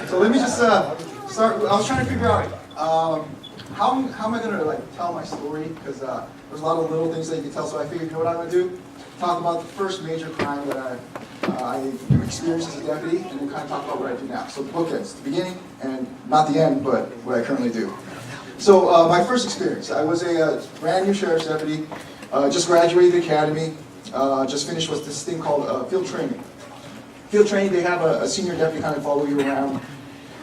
So let me just start. I was trying to figure out how am I going to tell my story, because there's a lot of little things that you can tell. So I figured, you know what I'm going to do? Talk about the first major crime that I experienced as a deputy, and then kind of talk about what I do now. So bookends, the beginning, and not the end, but what I currently do. So my first experience, I was a brand new sheriff's deputy, just graduated the academy, just finished with this thing called field training. Field training, they have a senior deputy kind of follow you around,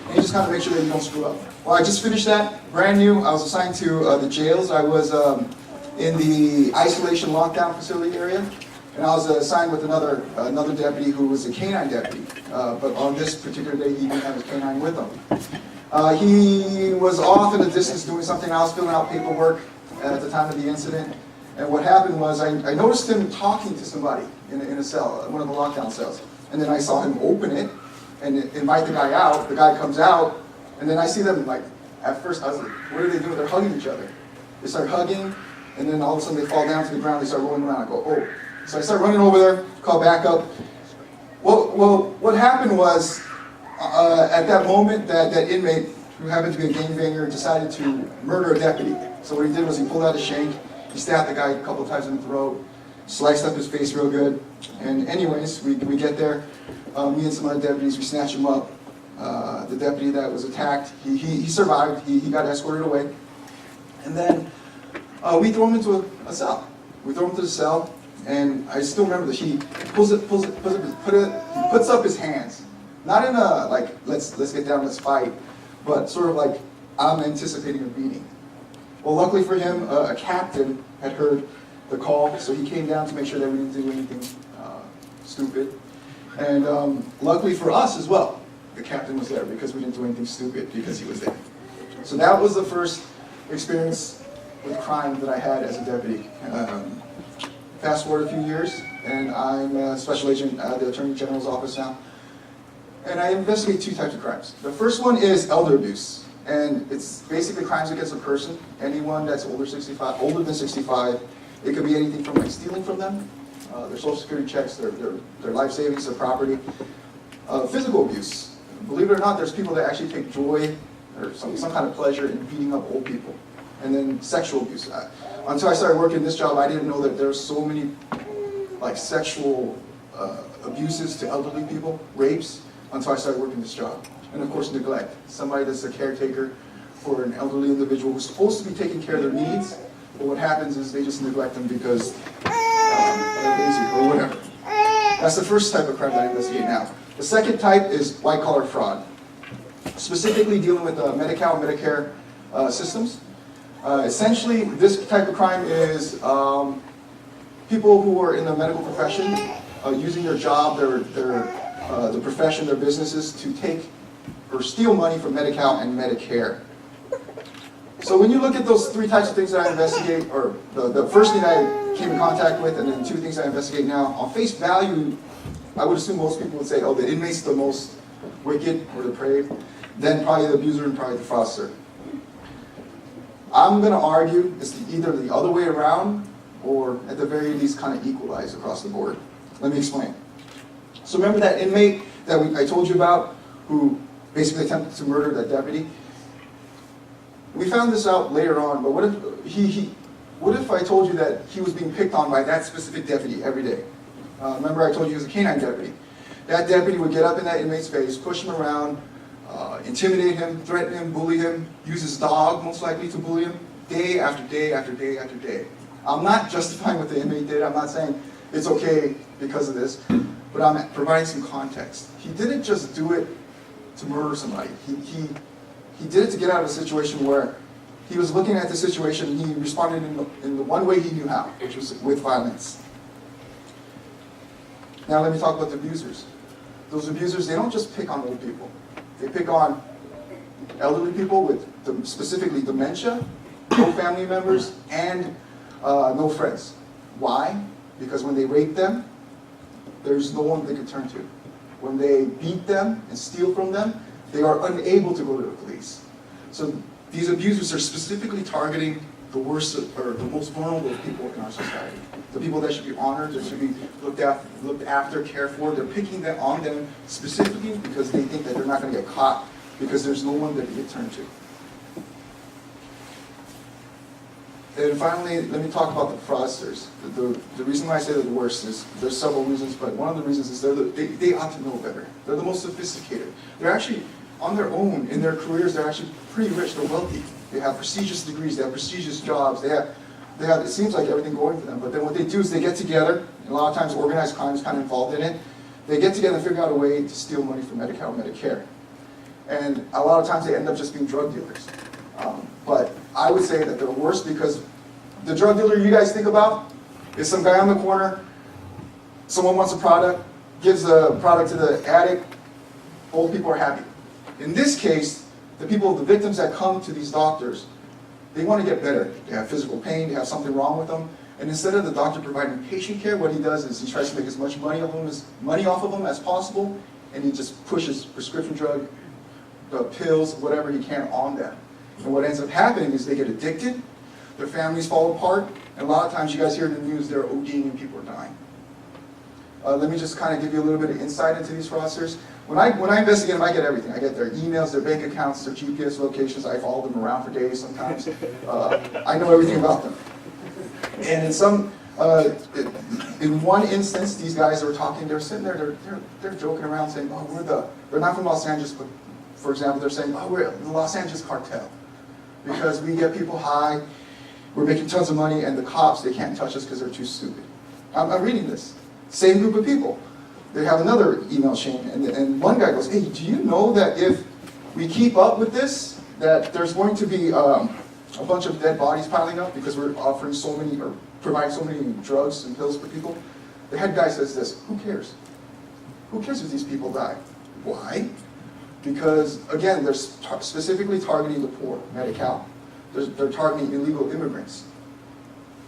and you just kind of make sure that you don't screw up. Well, I just finished that, brand new. I was assigned to the jails. I was in the isolation lockdown facility area, and I was assigned with another deputy who was a canine deputy. But on this particular day, he didn't have his canine with him. He was off in the distance doing something else, filling out paperwork at the time of the incident. And what happened was I noticed him talking to somebody in a cell, one of the lockdown cells. And then I saw him open it and invite the guy out. The guy comes out, and then I see them, at first I was like, what are they doing? They're hugging each other. They start hugging, and then all of a sudden they fall down to the ground, they start rolling around. I go, oh. So I start running over there, call backup. Well, what happened was, at that moment, that inmate, who happened to be a gangbanger, decided to murder a deputy. So what he did was he pulled out a shank, he stabbed the guy a couple of times in the throat, sliced up his face real good. And anyways, we get there, me and some other deputies, we snatch him up. The deputy that was attacked, he survived, he got escorted away. And then we throw him into a cell. We throw him to the cell, and I still remember that he puts up his hands. Not in a, let's get down, let's fight, but sort of like, I'm anticipating a beating. Well, luckily for him, a captain had heard the call, so he came down to make sure that we didn't do anything stupid. And luckily for us as well, the captain was there because we didn't do anything stupid because he was there. So that was the first experience with crime that I had as a deputy. Fast forward a few years, and I'm a special agent at the Attorney General's office now. And I investigate two types of crimes. The first one is elder abuse. And it's basically crimes against a person, anyone that's older than 65. It could be anything from stealing from them, their social security checks, their life savings, their property. Physical abuse. Believe it or not, there's people that actually take joy or some kind of pleasure in beating up old people. And then sexual abuse. Until I started working this job, I didn't know that there's so many sexual abuses to elderly people, rapes, until I started working this job. And of course, neglect. Somebody that's a caretaker for an elderly individual who's supposed to be taking care of their needs, but what happens is they just neglect them because they're lazy or whatever. That's the first type of crime that I investigate now. The second type is white-collar fraud, specifically dealing with Medi-Cal and Medicare systems. Essentially, this type of crime is people who are in the medical profession using their job, the profession, their businesses to take or steal money from Medi-Cal and Medicare. So when you look at those three types of things that I investigate, or the first thing I came in contact with, and then two things I investigate now, on face value, I would assume most people would say, oh, the inmate's the most wicked or depraved, then probably the abuser and probably the fraudster. I'm going to argue it's either the other way around, or at the very least kind of equalized across the board. Let me explain. So remember that inmate that I told you about, who basically attempted to murder that deputy? We found this out later on, but what if I told you that he was being picked on by that specific deputy every day? Remember I told you he was a canine deputy. That deputy would get up in that inmate's face, push him around, intimidate him, threaten him, bully him, use his dog most likely to bully him, day after day after day after day. I'm not justifying what the inmate did. I'm not saying it's okay because of this, but I'm providing some context. He didn't just do it to murder somebody. He did it to get out of a situation where he was looking at the situation and he responded in the one way he knew how, which was with violence. Now let me talk about the abusers. Those abusers, they don't just pick on old people. They pick on elderly people with specifically dementia, no family members, and no friends. Why? Because when they rape them, there's no one they can turn to. When they beat them and steal from them, they are unable to go to the police. So these abusers are specifically targeting the worst or the most vulnerable people in our society. The people that should be honored, that should be looked after, cared for. They're picking that on them specifically because they think that they're not going to get caught because there's no one that they can turn to. And finally, let me talk about the fraudsters. The reason why I say they're the worst is, there's several reasons, but one of the reasons is they ought to know better. They're the most sophisticated. They're actually, on their own, in their careers, they're actually pretty rich, they're wealthy. They have prestigious degrees, they have prestigious jobs, they have, it seems like everything going for them, but then what they do is they get together, and a lot of times organized crime is kind of involved in it. They get together and figure out a way to steal money from Medi-Cal and Medicare. And a lot of times they end up just being drug dealers. But I would say that they're worse because the drug dealer you guys think about is some guy on the corner, someone wants a product, gives the product to the addict, both people are happy. In this case, the victims that come to these doctors, they want to get better. They have physical pain, they have something wrong with them, and instead of the doctor providing patient care, what he does is he tries to make as much money off of them as possible, and he just pushes prescription drug, pills, whatever he can on them. And what ends up happening is they get addicted, their families fall apart, and a lot of times you guys hear in the news they're ODing and people are dying. Let me just kind of give you a little bit of insight into these fraudsters. When I investigate them, I get everything. I get their emails, their bank accounts, their GPS locations. I follow them around for days sometimes. I know everything about them. And in one instance, these guys are talking, they're sitting there, they're joking around saying, oh, they're not from Los Angeles, but for example, they're saying, oh, we're the Los Angeles cartel. Because we get people high, we're making tons of money, and the cops, they can't touch us because they're too stupid. I'm reading this. Same group of people. They have another email chain, and one guy goes, hey, do you know that if we keep up with this, that there's going to be a bunch of dead bodies piling up because we're offering so many, or providing so many drugs and pills for people? The head guy says this, who cares? Who cares if these people die? Why? Because, again, they're specifically targeting the poor, Medi-Cal. They're targeting illegal immigrants.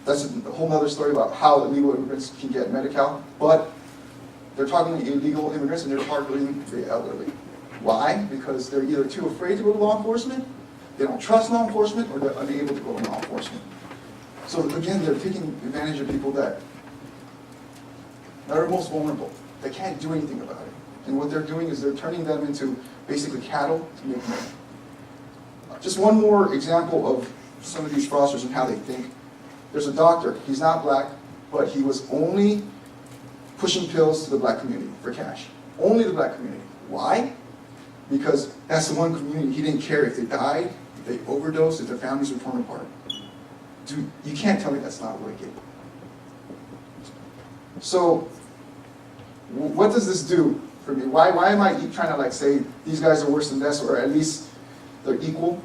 That's a whole other story about how illegal immigrants can get Medi-Cal, but they're targeting illegal immigrants and they're targeting the elderly. Why? Because they're either too afraid to go to law enforcement, they don't trust law enforcement, or they're unable to go to law enforcement. So again, they're taking advantage of people that are most vulnerable. They can't do anything about it. And what they're doing is they're turning them into basically cattle to make money. Just one more example of some of these fraudsters and how they think. There's a doctor, he's not black, but he was only pushing pills to the black community for cash. Only the black community. Why? Because that's the one community he didn't care if they died, if they overdosed, if their families were torn apart. Dude, you can't tell me that's not wicked. So, what does this do for me? Why am I trying to say these guys are worse than this, or at least they're equal?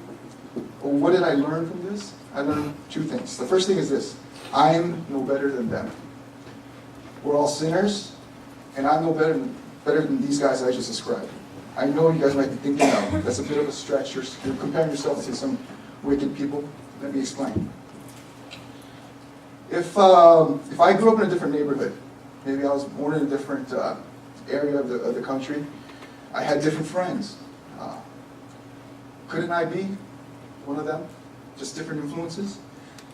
Well, what did I learn from this? I learned two things. The first thing is this: I'm no better than them. We're all sinners, and I'm no better than these guys I just described. I know you guys might be thinking, oh, that's a bit of a stretch. You're comparing yourself to some wicked people. Let me explain. If I grew up in a different neighborhood, maybe I was born in a different area of the country, I had different friends. Couldn't I be one of them? Just different influences?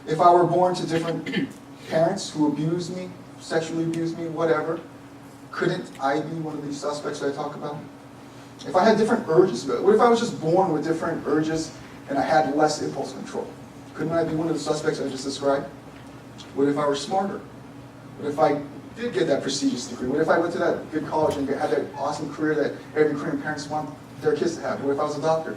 If I were born to different parents who abused me, sexually abused me, whatever, couldn't I be one of these suspects that I talk about? If I had different urges, what if I was just born with different urges and I had less impulse control? Couldn't I be one of the suspects I just described? What if I were smarter? What if I did get that prestigious degree? What if I went to that good college and had that awesome career that every Korean parents want their kids to have? What if I was a doctor?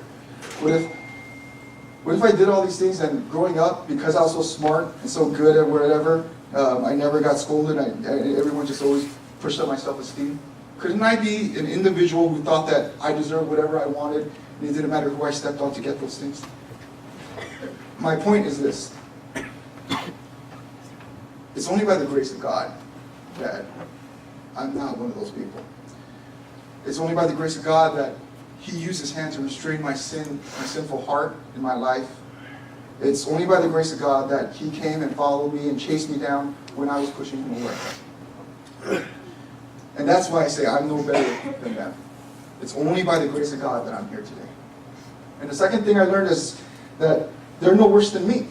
What if I did all these things and growing up, because I was so smart and so good at whatever, I never got scolded, everyone just always pushed up my self-esteem? Couldn't I be an individual who thought that I deserved whatever I wanted and it didn't matter who I stepped on to get those things? My point is this: it's only by the grace of God that I'm not one of those people. It's only by the grace of God that He used His hand to restrain my sin, my sinful heart in my life. It's only by the grace of God that He came and followed me and chased me down when I was pushing Him away. And that's why I say I'm no better than them. It's only by the grace of God that I'm here today. And the second thing I learned is that they're no worse than me.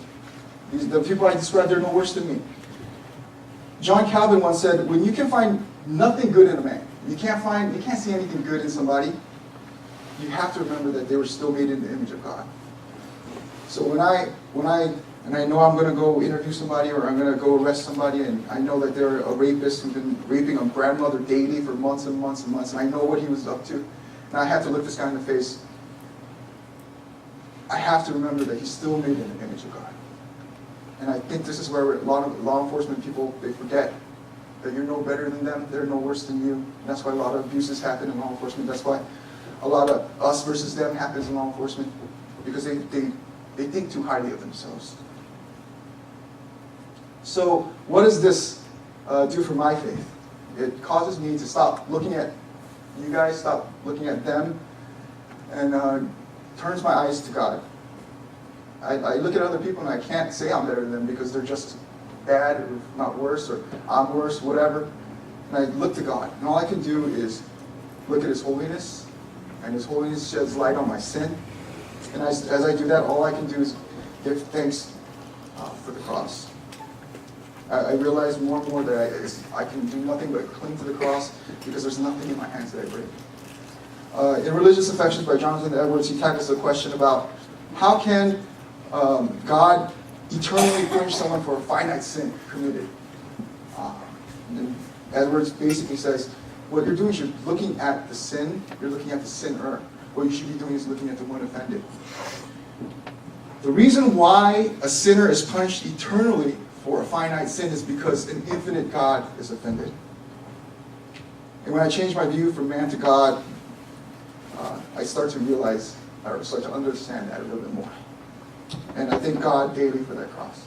The people I described, they're no worse than me. John Calvin once said, when you can find nothing good in a man, you can't see anything good in somebody, you have to remember that they were still made in the image of God. So when I know I'm going to go interview somebody, or I'm going to go arrest somebody, and I know that they're a rapist who's been raping a grandmother daily for months and months and months, and I know what he was up to, and I have to look this guy in the face, I have to remember that he's still made in the image of God. And I think this is where a lot of law enforcement people, they forget that you're no better than them, they're no worse than you. And that's why a lot of abuses happen in law enforcement. That's why a lot of us versus them happens in law enforcement, because they think too highly of themselves. So what does this do for my faith? It causes me to stop looking at you guys, stop looking at them, and turns my eyes to God. I look at other people and I can't say I'm better than them because they're just bad, or not worse, or I'm worse, whatever. And I look to God. And all I can do is look at His holiness, and His holiness sheds light on my sin. And as I do that, all I can do is give thanks for the cross. I realize more and more that I can do nothing but cling to the cross, because there's nothing in my hands that I break. In Religious Affections by Jonathan Edwards, he tackles the question about how can God eternally punish someone for a finite sin committed. And Edwards basically says, what you're doing is you're looking at the sin, you're looking at the sinner. What you should be doing is looking at the one offended. The reason why a sinner is punished eternally for a finite sin is because an infinite God is offended. And when I change my view from man to God, I start to realize, or start to understand that a little bit more. And I thank God daily for that cross.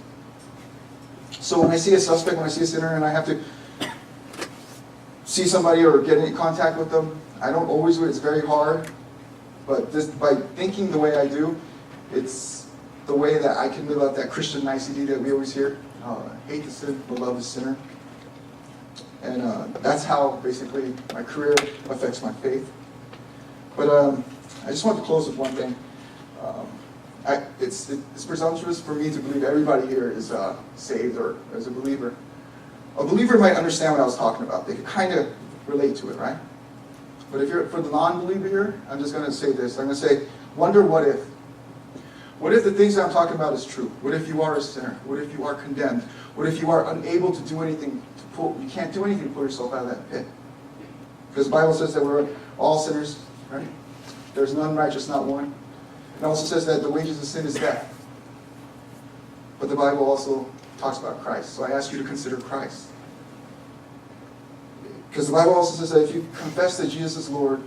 So when I see a suspect, when I see a sinner, and I have to see somebody or get in contact with them, I don't always do it. It's very hard. But just by thinking the way I do, it's the way that I can live out that Christian nicety that we always hear. Hate the sin, but love the sinner. And that's how basically my career affects my faith. But I just want to close with one thing. It's presumptuous for me to believe everybody here is saved or is a believer. A believer might understand what I was talking about. They could kind of relate to it, right? But if you're for the non-believer here, I'm just going to say this. I'm going to say, wonder what if. What if the things that I'm talking about is true? What if you are a sinner? What if you are condemned? What if you are unable to do anything you can't do anything to pull yourself out of that pit? Because the Bible says that we're all sinners, right? There's none righteous, not one. It also says that the wages of sin is death. But the Bible also talks about Christ. So I ask you to consider Christ. Because the Bible also says that if you confess that Jesus is Lord,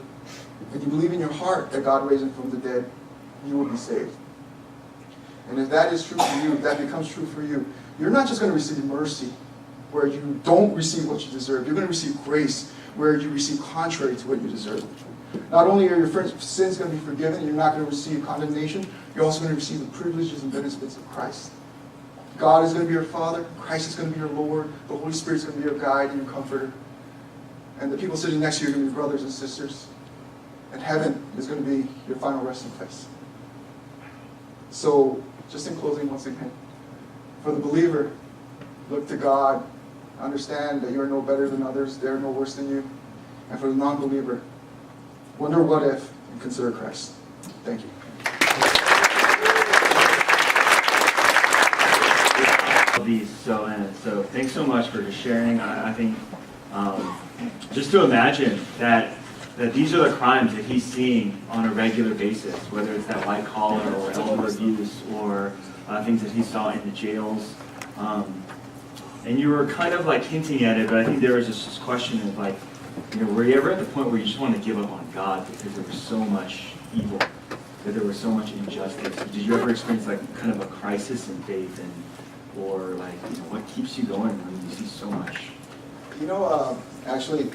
and you believe in your heart that God raised Him from the dead, you will be saved. And if that is true for you, if that becomes true for you, you're not just going to receive mercy where you don't receive what you deserve. You're going to receive grace where you receive contrary to what you deserve. Not only are your sins going to be forgiven, you're not going to receive condemnation, you're also going to receive the privileges and benefits of Christ. God is going to be your Father, Christ is going to be your Lord, the Holy Spirit is going to be your guide and your comforter. And the people sitting next to you are going to be brothers and sisters. And heaven is going to be your final resting place. So, just in closing once again, for the believer, look to God, understand that you are no better than others, they are no worse than you. And for the non-believer, wonder what if and consider Christ. Thank you. So thanks so much for just sharing. I think just to imagine that these are the crimes that he's seeing on a regular basis, whether it's that white collar or elder abuse or things that he saw in the jails. And you were kind of like hinting at it, but I think there was just this question of like, were you ever at the point where you just want to give up on God because there was so much evil, that there was so much injustice? Did you ever experience like kind of a crisis in faith, or like, what keeps you going when you see so much? Actually,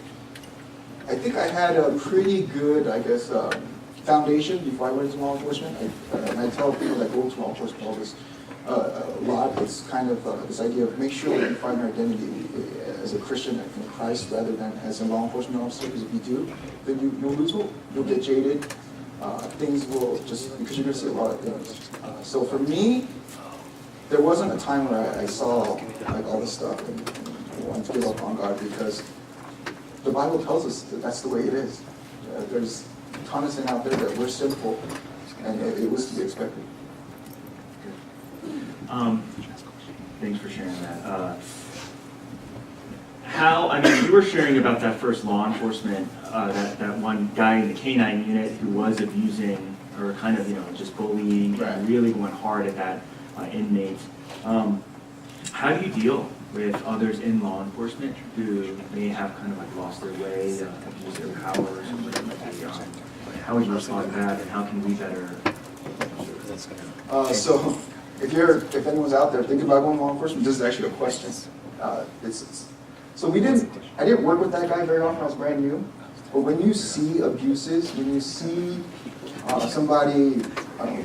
I think I had a pretty good, foundation before I went into law enforcement. And I tell people that go into law enforcement all this a lot. It's kind of this idea of make sure that you find your identity as a Christian in Christ rather than as a law enforcement officer. Because if you do, then you'll lose hope. You'll get jaded. Things will just, because you're going to see a lot of things. So for me, there wasn't a time where I saw like all this stuff and wanted to give up on God, because the Bible tells us that that's the way it is. ton of sin out there, that we're sinful, and it was to be expected. Thanks for sharing that. You were sharing about that first law enforcement, that one guy in the K-9 unit who was abusing or kind of, just bullying and really going hard at that inmate. How do you deal with others in law enforcement who may have kind of like lost their way, abused their power or something like that? How would you respond to that, and how can we better? So, if anyone's out there thinking about going to law enforcement, this is actually a question. So I didn't work with that guy very often. I was brand new. But when you see abuses, when you see somebody,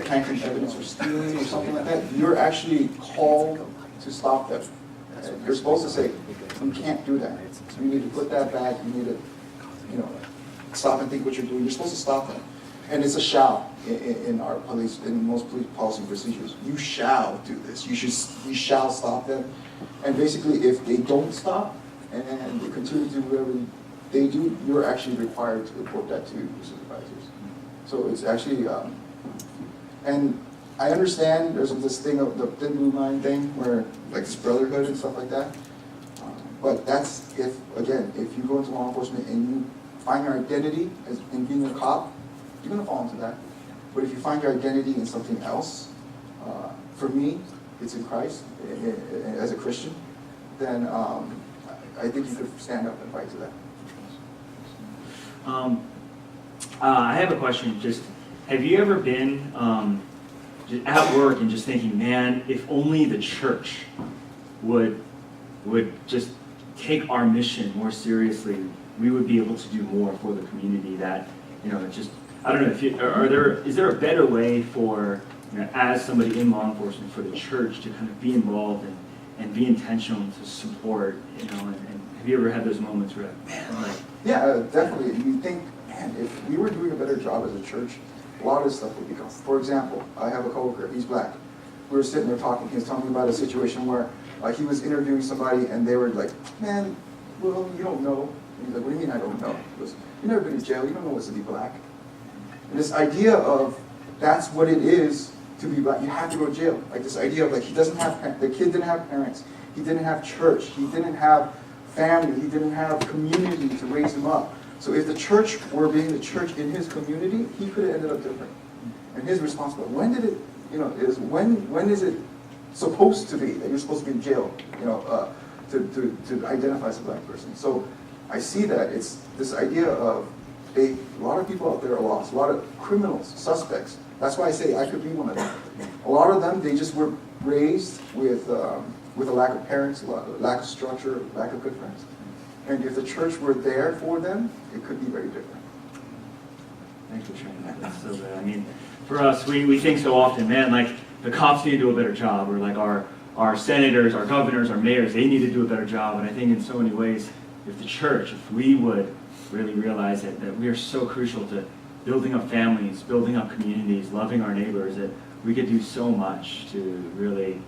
planting evidence or stealing or something like that, you're actually called to stop them. You're supposed to say, you can't do that. You need to put that back. You need to, stop and think what you're doing. You're supposed to stop them. And it's a shall in our police, in most police policy and procedures. You shall do this. You shall stop them. And basically, if they don't stop and they continue to do whatever they do, you're actually required to report that to your supervisors. So it's actually, and I understand there's this thing of the thin blue line thing where, like, this brotherhood and stuff like that. But that's if you go into law enforcement and you find your identity in being a cop, you're going to fall into that. But if you find your identity in something else, for me, it's in Christ, as a Christian, then I think you could stand up and fight to that. I have a question. Just, have you ever been just at work and just thinking, man, if only the church would just take our mission more seriously, we would be able to do more for the community. That, just, I don't know, is there a better way for, as somebody in law enforcement, for the church to kind of be involved and be intentional to support, and have you ever had those moments where, man, like... Yeah, definitely. You think, man, if we were doing a better job as a church, a lot of this stuff would be gone. For example, I have a coworker, he's black. We were sitting there talking, he was telling me about a situation where he was interviewing somebody and they were like, man, well, you don't know. And he's like, what do you mean I don't know? He goes, you've never been to jail, you don't know what's to be black. And this idea of that's what it is to be black, you have to go to jail. Like this idea of the kid didn't have parents, he didn't have church, he didn't have family, he didn't have community to raise him up. So if the church were being the church in his community, he could have ended up different. And his response was, when did it, when is it supposed to be that you're supposed to be in jail, to identify as a black person? So I see that it's this idea of a lot of people out there are lost, a lot of criminals, suspects. That's why I say I could be one of them. A lot of them, they just were raised with a lack of parents, lack of structure, lack of good friends. And if the church were there for them, it could be very different. Thanks for sharing that. That's so good. I mean, for us, we think so often, man, like the cops need to do a better job, or like our senators, our governors, our mayors, they need to do a better job. And I think in so many ways, if the church, if we would really realize that we are so crucial to building up families, building up communities, loving our neighbors, that we could do so much to really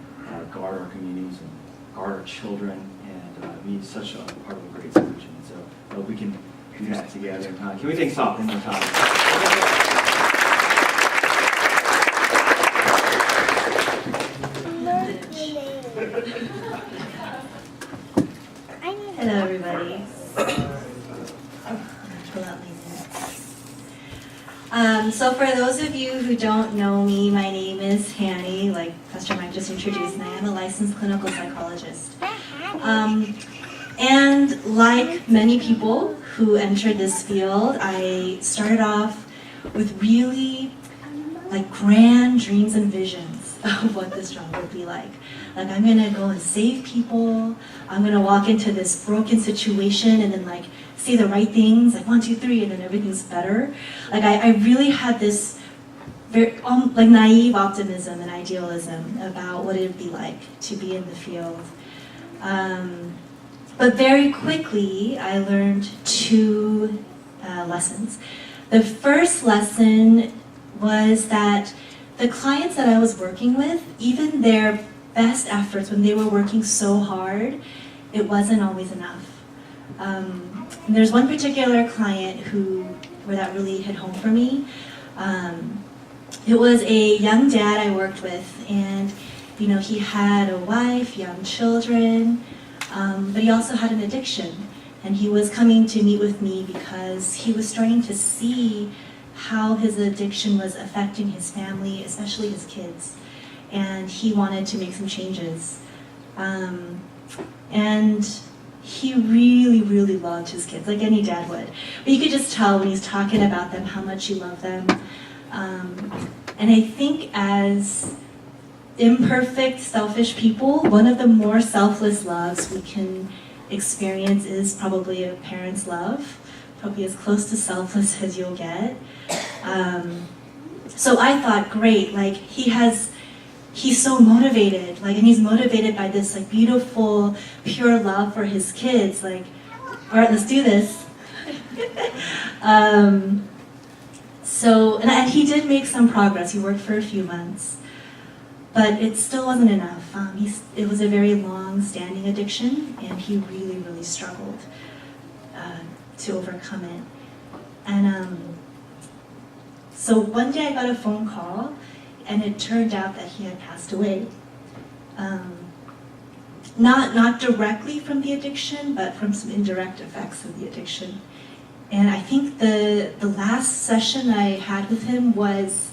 guard our communities and guard our children and be such a part of a great solution. So I hope we can do that together. Can we thank Sop one more time? Hello, everybody. So for those of you who don't know me, my name is Hannie, like Pastor Mike just introduced, and I am a licensed clinical psychologist. And like many people who entered this field, I started off with really grand dreams and visions of what this job would be like. Like, I'm gonna go and save people, I'm gonna walk into this broken situation and then say the right things, 1, 2, 3, and then everything's better. I really had this very naive optimism and idealism about what it would be like to be in the field. But very quickly, I learned 2 lessons. The first lesson was that the clients that I was working with, even their best efforts when they were working so hard, it wasn't always enough. There's one particular client who where that really hit home for me. It was a young dad I worked with, and he had a wife, young children, but he also had an addiction. And he was coming to meet with me because he was starting to see how his addiction was affecting his family, especially his kids. And he wanted to make some changes. And he really, really loved his kids, like any dad would. But you could just tell when he's talking about them how much he loved them. And I think as imperfect, selfish people, one of the more selfless loves we can experience is probably a parent's love, probably as close to selfless as you'll get. So I thought, great, like he's so motivated, like, and he's motivated by this like beautiful, pure love for his kids. Like, all right, let's do this. And he did make some progress. He worked for a few months, but it still wasn't enough. It was a very long-standing addiction, and he really, really struggled to overcome it. And so one day I got a phone call, and it turned out that he had passed away. Not directly from the addiction, but from some indirect effects of the addiction. And I think the last session I had with him was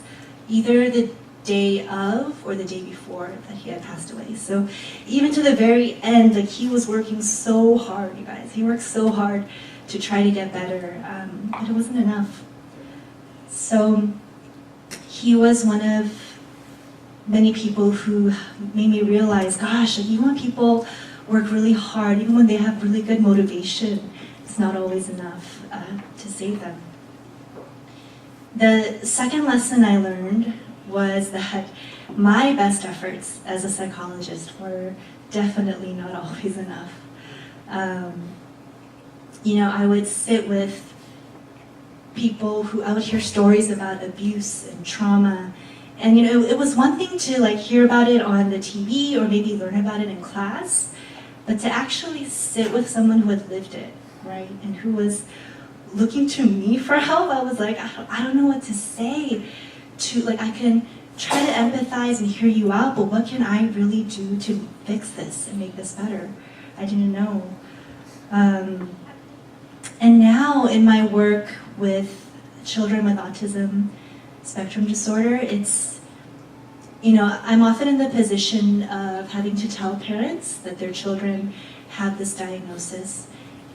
either the day of or the day before that he had passed away. So even to the very end, like, he was working so hard, you guys. He worked so hard to try to get better, but it wasn't enough. So he was one of many people who made me realize, gosh, like, even when people work really hard, even when they have really good motivation, it's not always enough to save them. The second lesson I learned was that my best efforts as a psychologist were definitely not always enough. I would sit with people who I would hear stories about abuse and trauma, and it was one thing to like hear about it on the TV or maybe learn about it in class, but to actually sit with someone who had lived it, right, and who was looking to me for help, I was like, I don't know what to say. I can try to empathize and hear you out, but what can I really do to fix this and make this better? I didn't know. And now in my work with children with autism spectrum disorder, I'm often in the position of having to tell parents that their children have this diagnosis,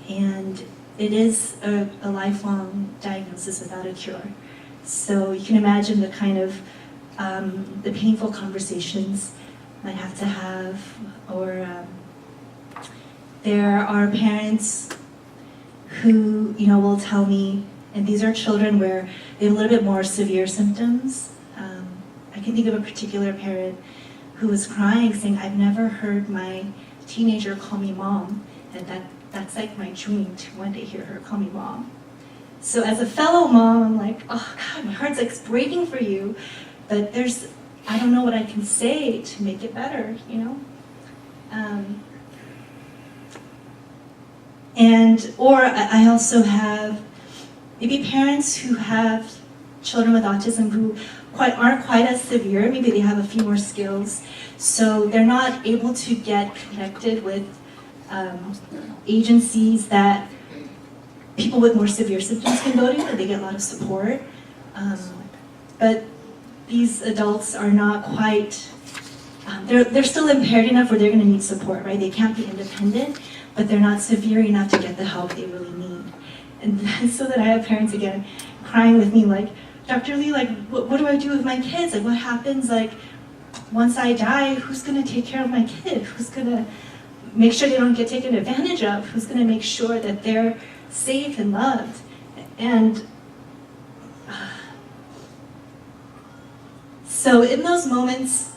and it is a lifelong diagnosis without a cure. So you can imagine the kind of the painful conversations I have to have, or there are parents who will tell me, and these are children where they have a little bit more severe symptoms. I can think of a particular parent who was crying, saying, I've never heard my teenager call me mom, and that's like my dream to one day hear her call me mom. So as a fellow mom, I'm like, oh God, my heart's like breaking for you, but I don't know what I can say to make it better, Or I also have maybe parents who have children with autism who aren't quite as severe. Maybe they have a few more skills, so they're not able to get connected with agencies that people with more severe symptoms can go to, and they get a lot of support. But these adults are not quite, they're still impaired enough where they're going to need support, right? They can't be independent, but they're not severe enough to get the help they really need. And so that I have parents, again, crying with me like, Dr. Lee, like, what do I do with my kids? Like, what happens, like, once I die, who's going to take care of my kid? Who's going to make sure they don't get taken advantage of? Who's going to make sure that they're safe and loved? And so in those moments,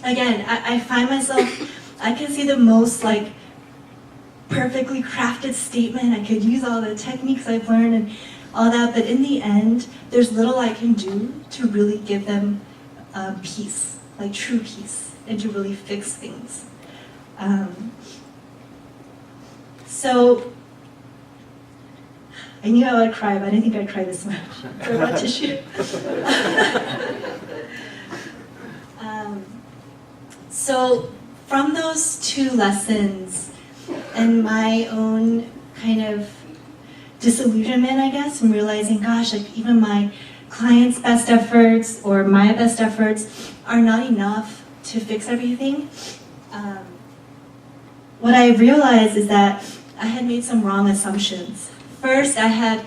again, I find myself, I can see the most like perfectly crafted statement. I could use all the techniques I've learned and all that, but in the end, there's little I can do to really give them peace, like true peace, and to really fix things. So I knew I would cry, but I didn't think I'd cry this much. For what tissue? So from those 2 lessons and my own kind of disillusionment, I guess, from realizing, gosh, like even my clients' best efforts or my best efforts are not enough to fix everything. What I realized is that I had made some wrong assumptions. First, I had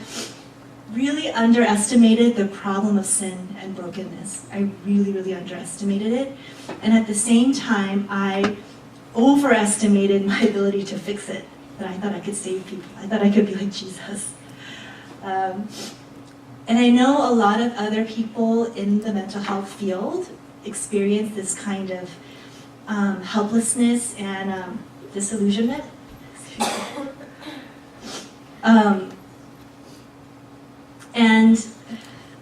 really underestimated the problem of sin and brokenness. I really, really underestimated it. And at the same time, I overestimated my ability to fix it. That I thought I could save people. I thought I could be like Jesus. And I know a lot of other people in the mental health field experience this kind of helplessness and disillusionment. And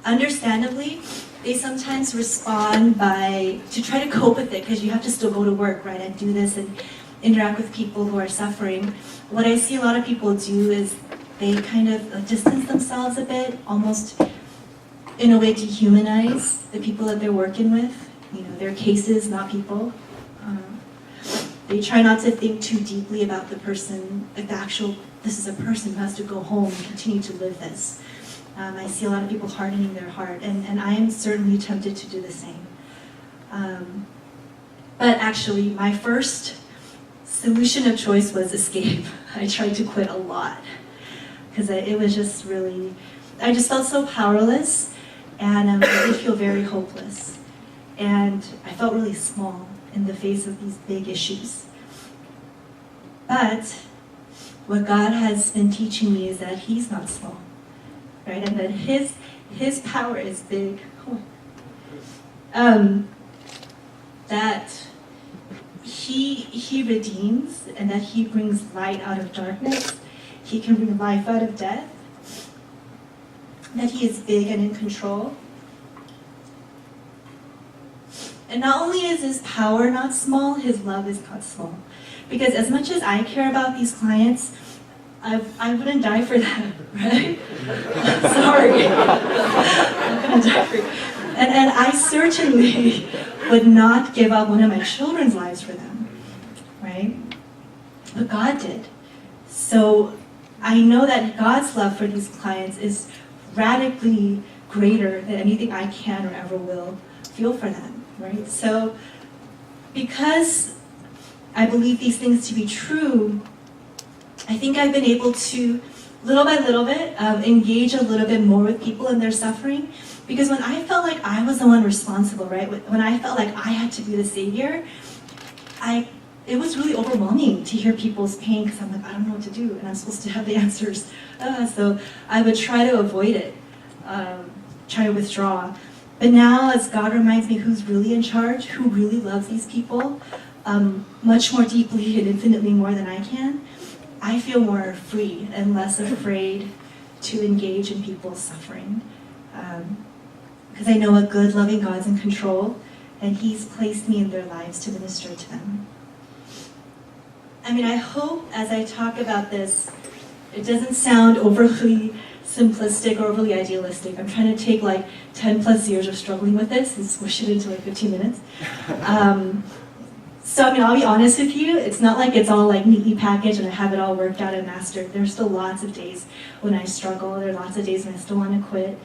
understandably, they sometimes respond to try to cope with it, because you have to still go to work, right, and do this and interact with people who are suffering. What I see a lot of people do is they kind of distance themselves a bit, almost in a way dehumanize the people that they're working with. You know, their cases, not people. They try not to think too deeply about the person, like this is a person who has to go home and continue to live this. I see a lot of people hardening their heart, and I am certainly tempted to do the same. But actually, my first solution of choice was escape. I tried to quit a lot, because it was just really, I just felt so powerless, and I did feel very hopeless. And I felt really small in the face of these big issues. But what God has been teaching me is that He's not small, right? And that His power is big. That He redeems, and that He brings light out of darkness. He can bring life out of death. That He is big and in control. And not only is His power not small, His love is not small. Because as much as I care about these clients, I wouldn't die for them, right? Sorry. I'm gonna die for you. And I certainly would not give up one of my children's lives for them, right? But God did. So I know that God's love for these clients is radically greater than anything I can or ever will feel for them, right? So because I believe these things to be true, I think I've been able to, little by little bit, engage a little bit more with people in their suffering. Because when I felt like I was the one responsible, right? When I felt like I had to be the savior, it was really overwhelming to hear people's pain, because I'm like, I don't know what to do, and I'm supposed to have the answers. So I would try to avoid it, try to withdraw. But now, as God reminds me who's really in charge, who really loves these people, much more deeply and infinitely more than I can, I feel more free and less afraid to engage in people's suffering. Because I know a good, loving God's in control, and He's placed me in their lives to minister to them. I mean, I hope as I talk about this, it doesn't sound overly simplistic or overly idealistic. I'm trying to take like 10 plus years of struggling with this and squish it into like 15 minutes. So, I mean, I'll be honest with you, it's not like it's all like neatly packaged and I have it all worked out and mastered. There's still lots of days when I struggle. There are lots of days when I still want to quit.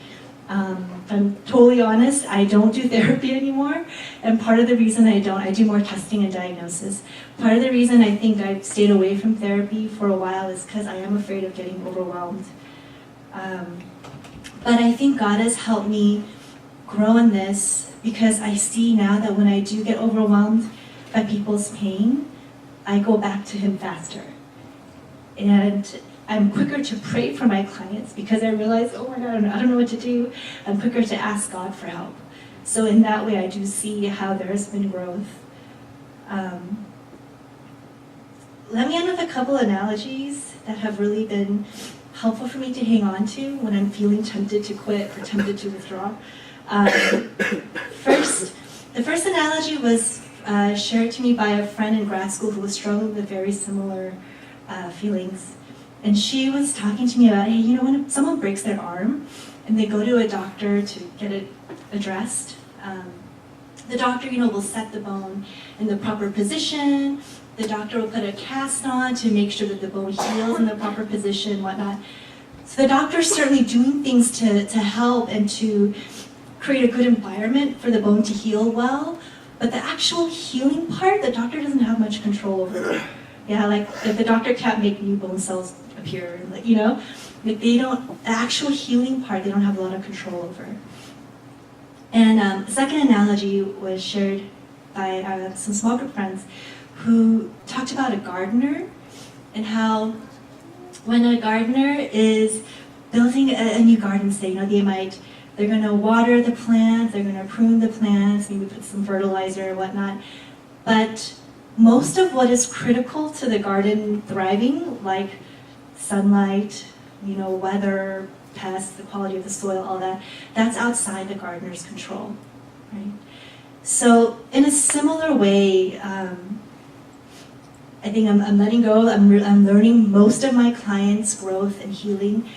If I'm totally honest, I don't do therapy anymore. And part of the reason I do more testing and diagnosis. Part of the reason I think I've stayed away from therapy for a while is because I am afraid of getting overwhelmed. But I think God has helped me grow in this, because I see now that when I do get overwhelmed by people's pain, I go back to Him faster. And I'm quicker to pray for my clients because I realize, oh my God, I don't know what to do. I'm quicker to ask God for help. So in that way, I do see how there has been growth. Let me end with a couple analogies that have really been helpful for me to hang on to when I'm feeling tempted to quit or tempted to withdraw. The first analogy was shared to me by a friend in grad school who was struggling with very similar feelings. And she was talking to me about, hey, you know, when someone breaks their arm and they go to a doctor to get it addressed, the doctor, you know, will set the bone in the proper position. The doctor will put a cast on to make sure that the bone heals in the proper position, whatnot. So the doctor's certainly doing things to help and to create a good environment for the bone to heal well. But the actual healing part, the doctor doesn't have much control over. Yeah, like the doctor can't make new bone cells appear, like, you know, like they don't. The actual healing part, they don't have a lot of control over. And the second analogy was shared by some small group friends who talked about a gardener and how when a gardener is building a new garden, say, you know, they're going to water the plants, they're going to prune the plants, maybe put some fertilizer or whatnot. But most of what is critical to the garden thriving, like sunlight, you know, weather, pests, the quality of the soil, all that, that's outside the gardener's control, right? So in a similar way, I think I'm letting go. I'm learning most of my clients' growth and healing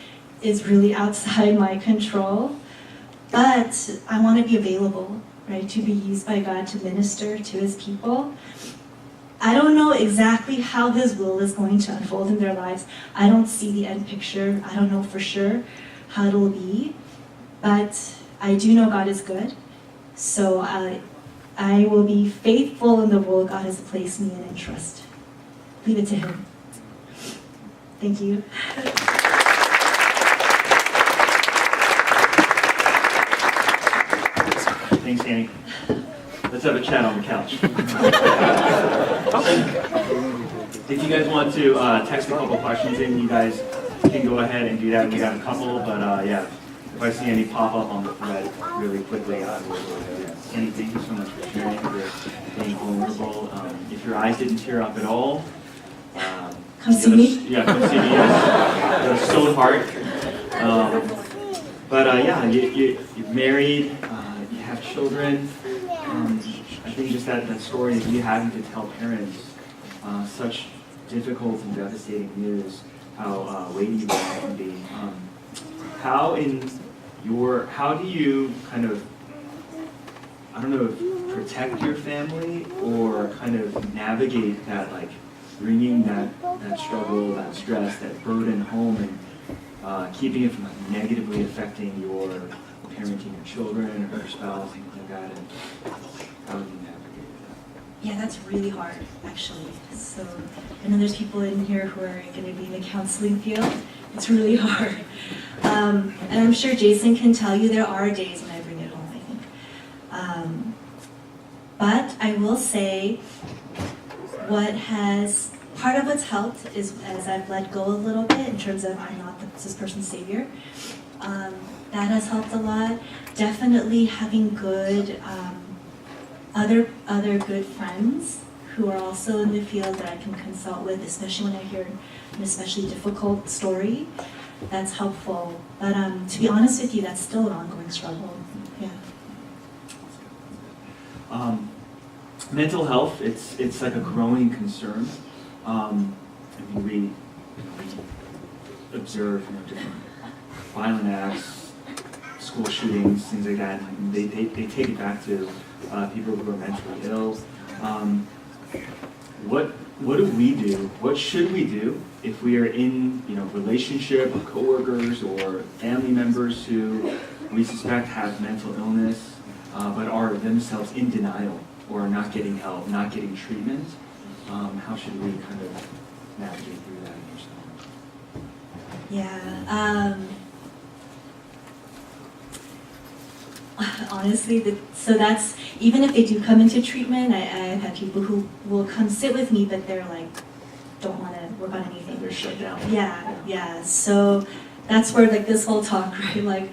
is really outside my control, but I want to be available, right, to be used by God to minister to His people. I don't know exactly how His will is going to unfold in their lives. I don't see the end picture. I don't know for sure how it will be, but I do know God is good. So I will be faithful in the role God has placed me in and trust. Leave it to Him. Thank you. Thanks, Hannie. Let's have a chat on the couch. If you guys want to text a couple questions in, you guys can go ahead and do that. We got a couple, but yeah, if I see any pop up on the thread really quickly, I will. Hannie, thank you so much for sharing, for being vulnerable. If your eyes didn't tear up at all, Come see me. Yeah, come see me. Yes. It was so hard. But yeah, you're married, you have children. I think just that story of you having to tell parents such difficult and devastating news, how weighty that can be. How do you kind of, I don't know, protect your family or kind of navigate that, like bringing that struggle, that stress, that burden home and keeping it from like, negatively affecting your parenting your children or your spouse, things like that, and how do you navigate that? Yeah, that's really hard, actually. So I know there's people in here who are going to be in the counseling field. It's really hard. And I'm sure Jason can tell you there are days when I bring it home, I think. But I will say part of what's helped is as I've let go a little bit in terms of I'm not this person's savior. That has helped a lot. Definitely having good other good friends who are also in the field that I can consult with, especially when I hear an especially difficult story. That's helpful. But to be honest with you, that's still an ongoing struggle. Yeah. Mental health, it's like a growing concern. I mean, we observe different violent acts, school shootings, things like that. And they take it back to people who are mentally ill. What do we do? What should we do if we are in relationship with coworkers or family members who we suspect have mental illness, but are themselves in denial or are not getting help, not getting treatment? How should we kind of navigate through that yourself? Yeah. Honestly, so that's, even if they do come into treatment, I've had people who will come sit with me, but they're like, don't want to work on anything. They're shut down. Yeah. So that's where like this whole talk, right? Like,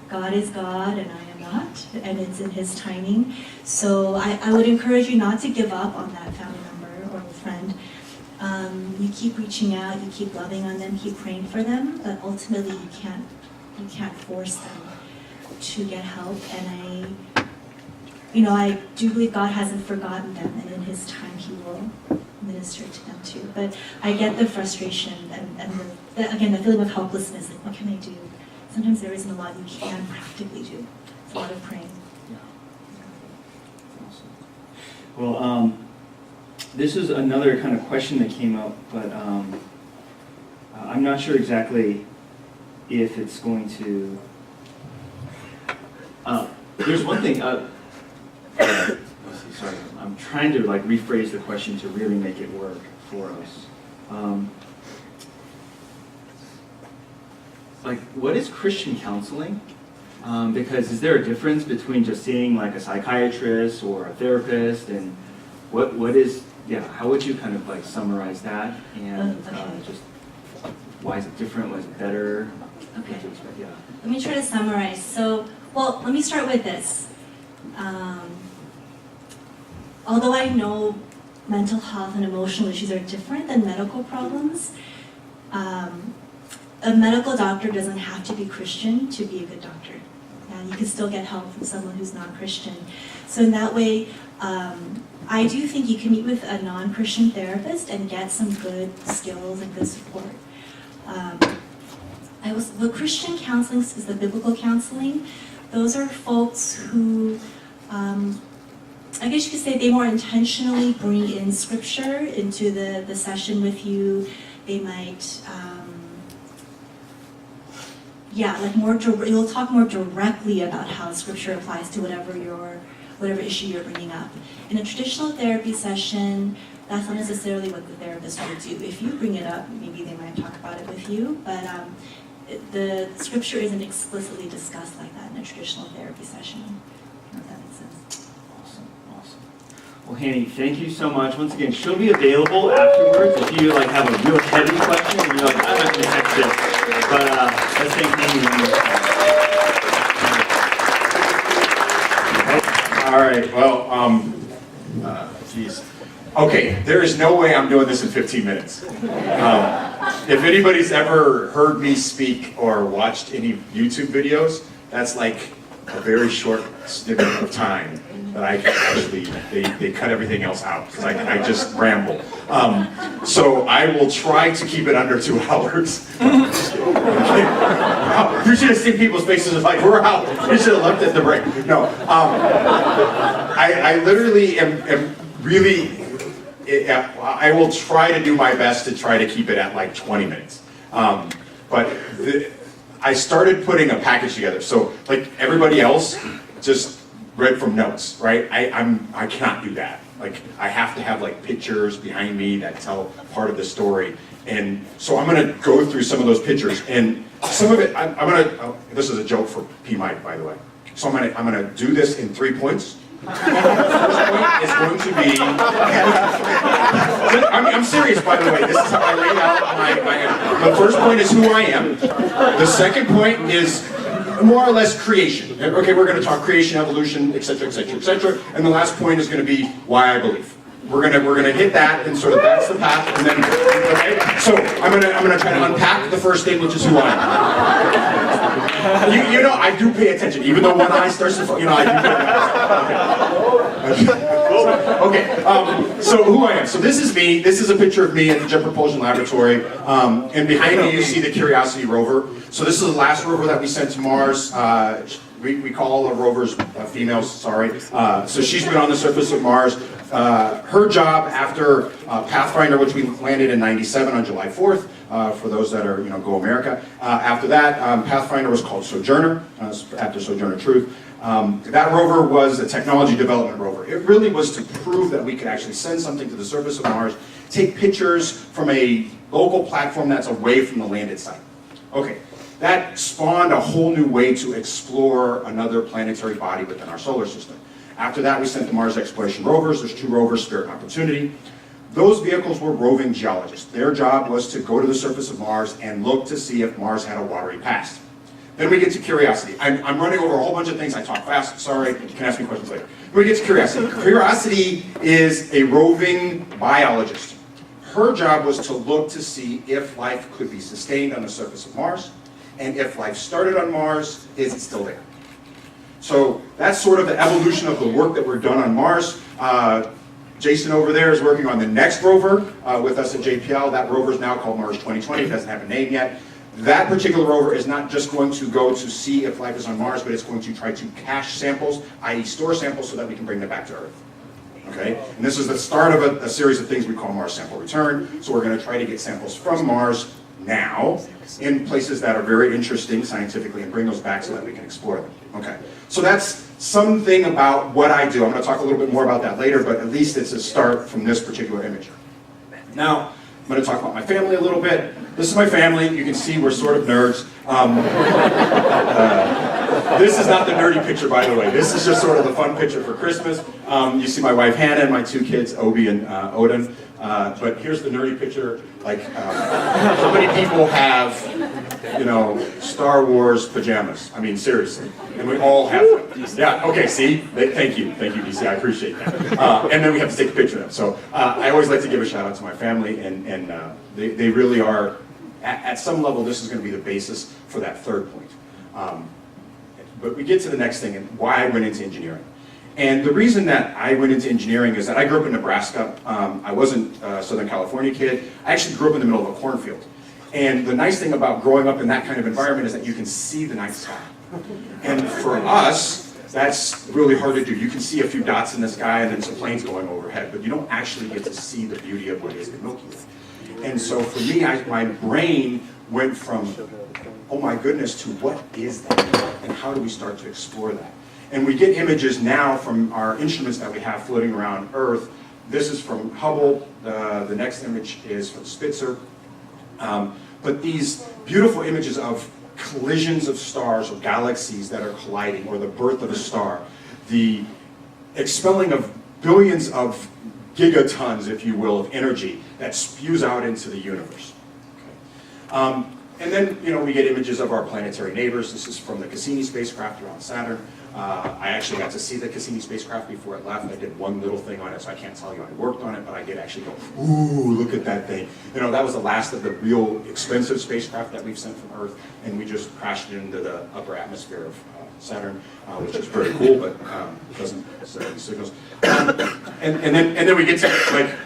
God is God and I am not, and it's in His timing. So I would encourage you not to give up on that family member or friend. You keep reaching out, you keep loving on them, keep praying for them, but ultimately you can't force them to get help. And I do believe God hasn't forgotten them, and in His time He will minister to them too. But I get the frustration and again, the feeling of helplessness, like what can I do? Sometimes there isn't a lot you can practically do. It's a lot of praying. Well, this is another kind of question that came up, but I'm not sure exactly if it's going to... there's one thing... sorry, I'm trying to like rephrase the question to really make it work for us. Like, what is Christian counseling? Because is there a difference between just seeing like a psychiatrist or a therapist, and what is, how would you kind of like summarize that, and just why is it different, why is it better? Okay, let me try to summarize. So, well, let me start with this. Although I know mental health and emotional issues are different than medical problems, a medical doctor doesn't have to be Christian to be a good doctor. And you can still get help from someone who's not Christian. So in that way, I do think you can meet with a non-Christian therapist and get some good skills and good support. The Christian counseling is the biblical counseling. Those are folks who, I guess you could say they more intentionally bring in scripture into the session with you. They might, you'll talk more directly about how scripture applies to whatever issue you're bringing up. In a traditional therapy session, that's not necessarily what the therapist would do. If you bring it up, maybe they might talk about it with you, but the scripture isn't explicitly discussed like that in a traditional therapy session. I don't know if that makes sense. Awesome. Well, Hannie, thank you so much. Once again, she'll be available afterwards if you like have a real heavy question and you're like, I'm not going to text this. But let's thank Hannie one more time. All right, well, geez. Okay, there is no way I'm doing this in 15 minutes. If anybody's ever heard me speak or watched any YouTube videos, that's like a very short snippet of time that I can actually, they cut everything else out because I just ramble. So I will try to keep it under 2 hours. You should have seen people's faces like, we're out. You should have left it at the break. No, I literally am really, I will try to do my best to try to keep it at like 20 minutes. But I started putting a package together. So like everybody else just read from notes, right? I cannot do that. Like I have to have like pictures behind me that tell part of the story. And so I'm gonna go through some of those pictures, and some of it, this is a joke for P. Mike, by the way. So I'm gonna do this in 3 points. The first point is going to be, I'm serious, by the way, this is how I laid out my the first point is who I am. The second point is more or less creation. Okay, we're gonna talk creation, evolution, etc., etc., etc. And the last point is gonna be why I believe. We're gonna hit that, and sort of that's the path, and then, okay? So I'm gonna try to unpack the first thing, which is who I am. You know, I do pay attention, even though one eye starts to, I do pay attention. Okay, so who I am. So this is me. This is a picture of me at the Jet Propulsion Laboratory, and behind me you see the Curiosity rover. So this is the last rover that we sent to Mars. We call all our rovers females, sorry. So she's been on the surface of Mars. Her job after Pathfinder, which we landed in '97 on July 4th, for those that are, Go America. After that, Pathfinder was called Sojourner, after Sojourner Truth. That rover was a technology development rover. It really was to prove that we could actually send something to the surface of Mars, take pictures from a local platform that's away from the landed site. Okay, that spawned a whole new way to explore another planetary body within our solar system. After that, we sent the Mars exploration rovers. There's 2 rovers, Spirit and Opportunity. Those vehicles were roving geologists. Their job was to go to the surface of Mars and look to see if Mars had a watery past. Then we get to Curiosity. I'm running over a whole bunch of things. I talk fast, sorry. You can ask me questions later. We get to Curiosity. Curiosity is a roving biologist. Her job was to look to see if life could be sustained on the surface of Mars, and if life started on Mars, is it still there? So that's sort of the evolution of the work that we're done on Mars. Jason over there is working on the next rover with us at JPL. That rover is now called Mars 2020. It doesn't have a name yet. That particular rover is not just going to go to see if life is on Mars, but it's going to try to cache samples, i.e. store samples, so that we can bring them back to Earth. Okay? And this is the start of a series of things we call Mars Sample Return. So we're going to try to get samples from Mars now in places that are very interesting scientifically and bring those back so that we can explore them. Okay. So that's something about what I do. I'm going to talk a little bit more about that later, but at least it's a start from this particular image. Now, I'm going to talk about my family a little bit. This is my family. You can see we're sort of nerds. This is not the nerdy picture, by the way. This is just sort of the fun picture for Christmas. You see my wife Hannah and my 2 kids, Kobie and Odin. But here's the nerdy picture. Like, how many people have, Star Wars pajamas? I mean, seriously. And we all have them. Yeah, okay, see? Thank you, DC, I appreciate that. And then we have to take a picture of them. So I always like to give a shout out to my family, and they really are, at some level, this is going to be the basis for that third point. But we get to the next thing, and why I went into engineering. And the reason that I went into engineering is that I grew up in Nebraska. I wasn't a Southern California kid. I actually grew up in the middle of a cornfield. And the nice thing about growing up in that kind of environment is that you can see the night sky. And for us, that's really hard to do. You can see a few dots in the sky and then some planes going overhead, but you don't actually get to see the beauty of what is the Milky Way. And so for me, my brain went from, oh my goodness, to what is that? And how do we start to explore that? And we get images now from our instruments that we have floating around Earth. This is from Hubble. The next image is from Spitzer. But these beautiful images of collisions of stars or galaxies that are colliding, or the birth of a star, the expelling of billions of gigatons, if you will, of energy that spews out into the universe. Okay. And then, we get images of our planetary neighbors. This is from the Cassini spacecraft around Saturn. I actually got to see the Cassini spacecraft before it left. I did one little thing on it, so I can't tell you I worked on it, but I did actually go, ooh, look at that thing. That was the last of the real expensive spacecraft that we've sent from Earth, and we just crashed it into the upper atmosphere of Saturn, which is pretty cool, but doesn't send any signals. And then we get to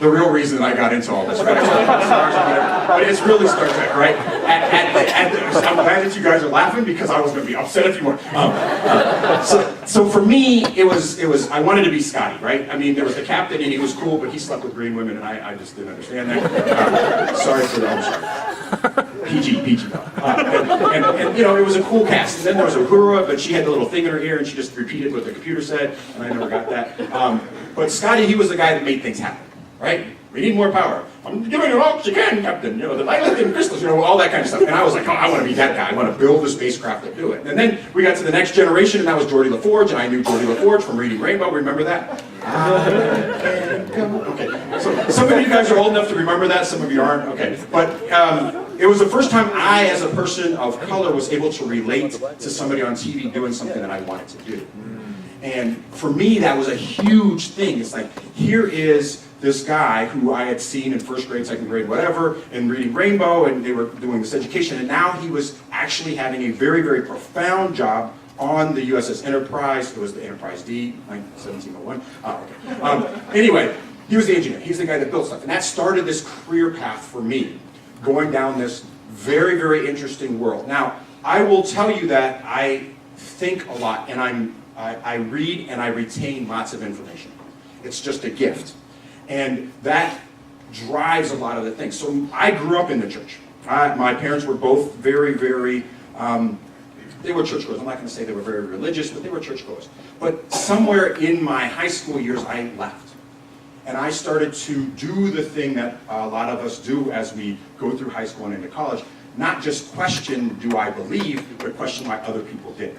the real reason I got into all this, right? But it's really Star Trek, right? I'm glad that you guys are laughing because I was going to be upset if you weren't. So for me, it was I wanted to be Scotty, right? I mean, there was the captain and he was cool, but he slept with green women, and I just didn't understand that. Sorry for the sorry. PG. And it was a cool cast. And then there was Uhura, but she had the little thing in her ear and she just repeated what the computer said, and I never got that. But Scotty, he was the guy that made things happen, right? We need more power. I'm giving you all you can, Captain. The lithium crystals, all that kind of stuff. And I was like, oh, I want to be that guy. I want to build a spacecraft that do it. And then we got to the next generation, and that was Geordie LaForge, and I knew Geordie LaForge from Reading Rainbow. Remember that? Okay. So some of you guys are old enough to remember that. Some of you aren't. Okay. But it was the first time I, as a person of color, was able to relate to somebody on TV doing something that I wanted to do. And for me, that was a huge thing. It's like, here is this guy who I had seen in first grade, second grade, whatever, and Reading Rainbow, and they were doing this education, and now he was actually having a very, very profound job on the USS Enterprise. It was the Enterprise D, 1701. Anyway, he was the engineer. He's the guy that built stuff, and that started this career path for me, going down this very, very interesting world. Now, I will tell you that I think a lot, and I read and I retain lots of information. It's just a gift. And that drives a lot of the things. So I grew up in the church. My parents were both very, very, they were churchgoers. I'm not going to say they were very religious, but they were churchgoers. But somewhere in my high school years, I left. And I started to do the thing that a lot of us do as we go through high school and into college. Not just question, do I believe, but question why other people did.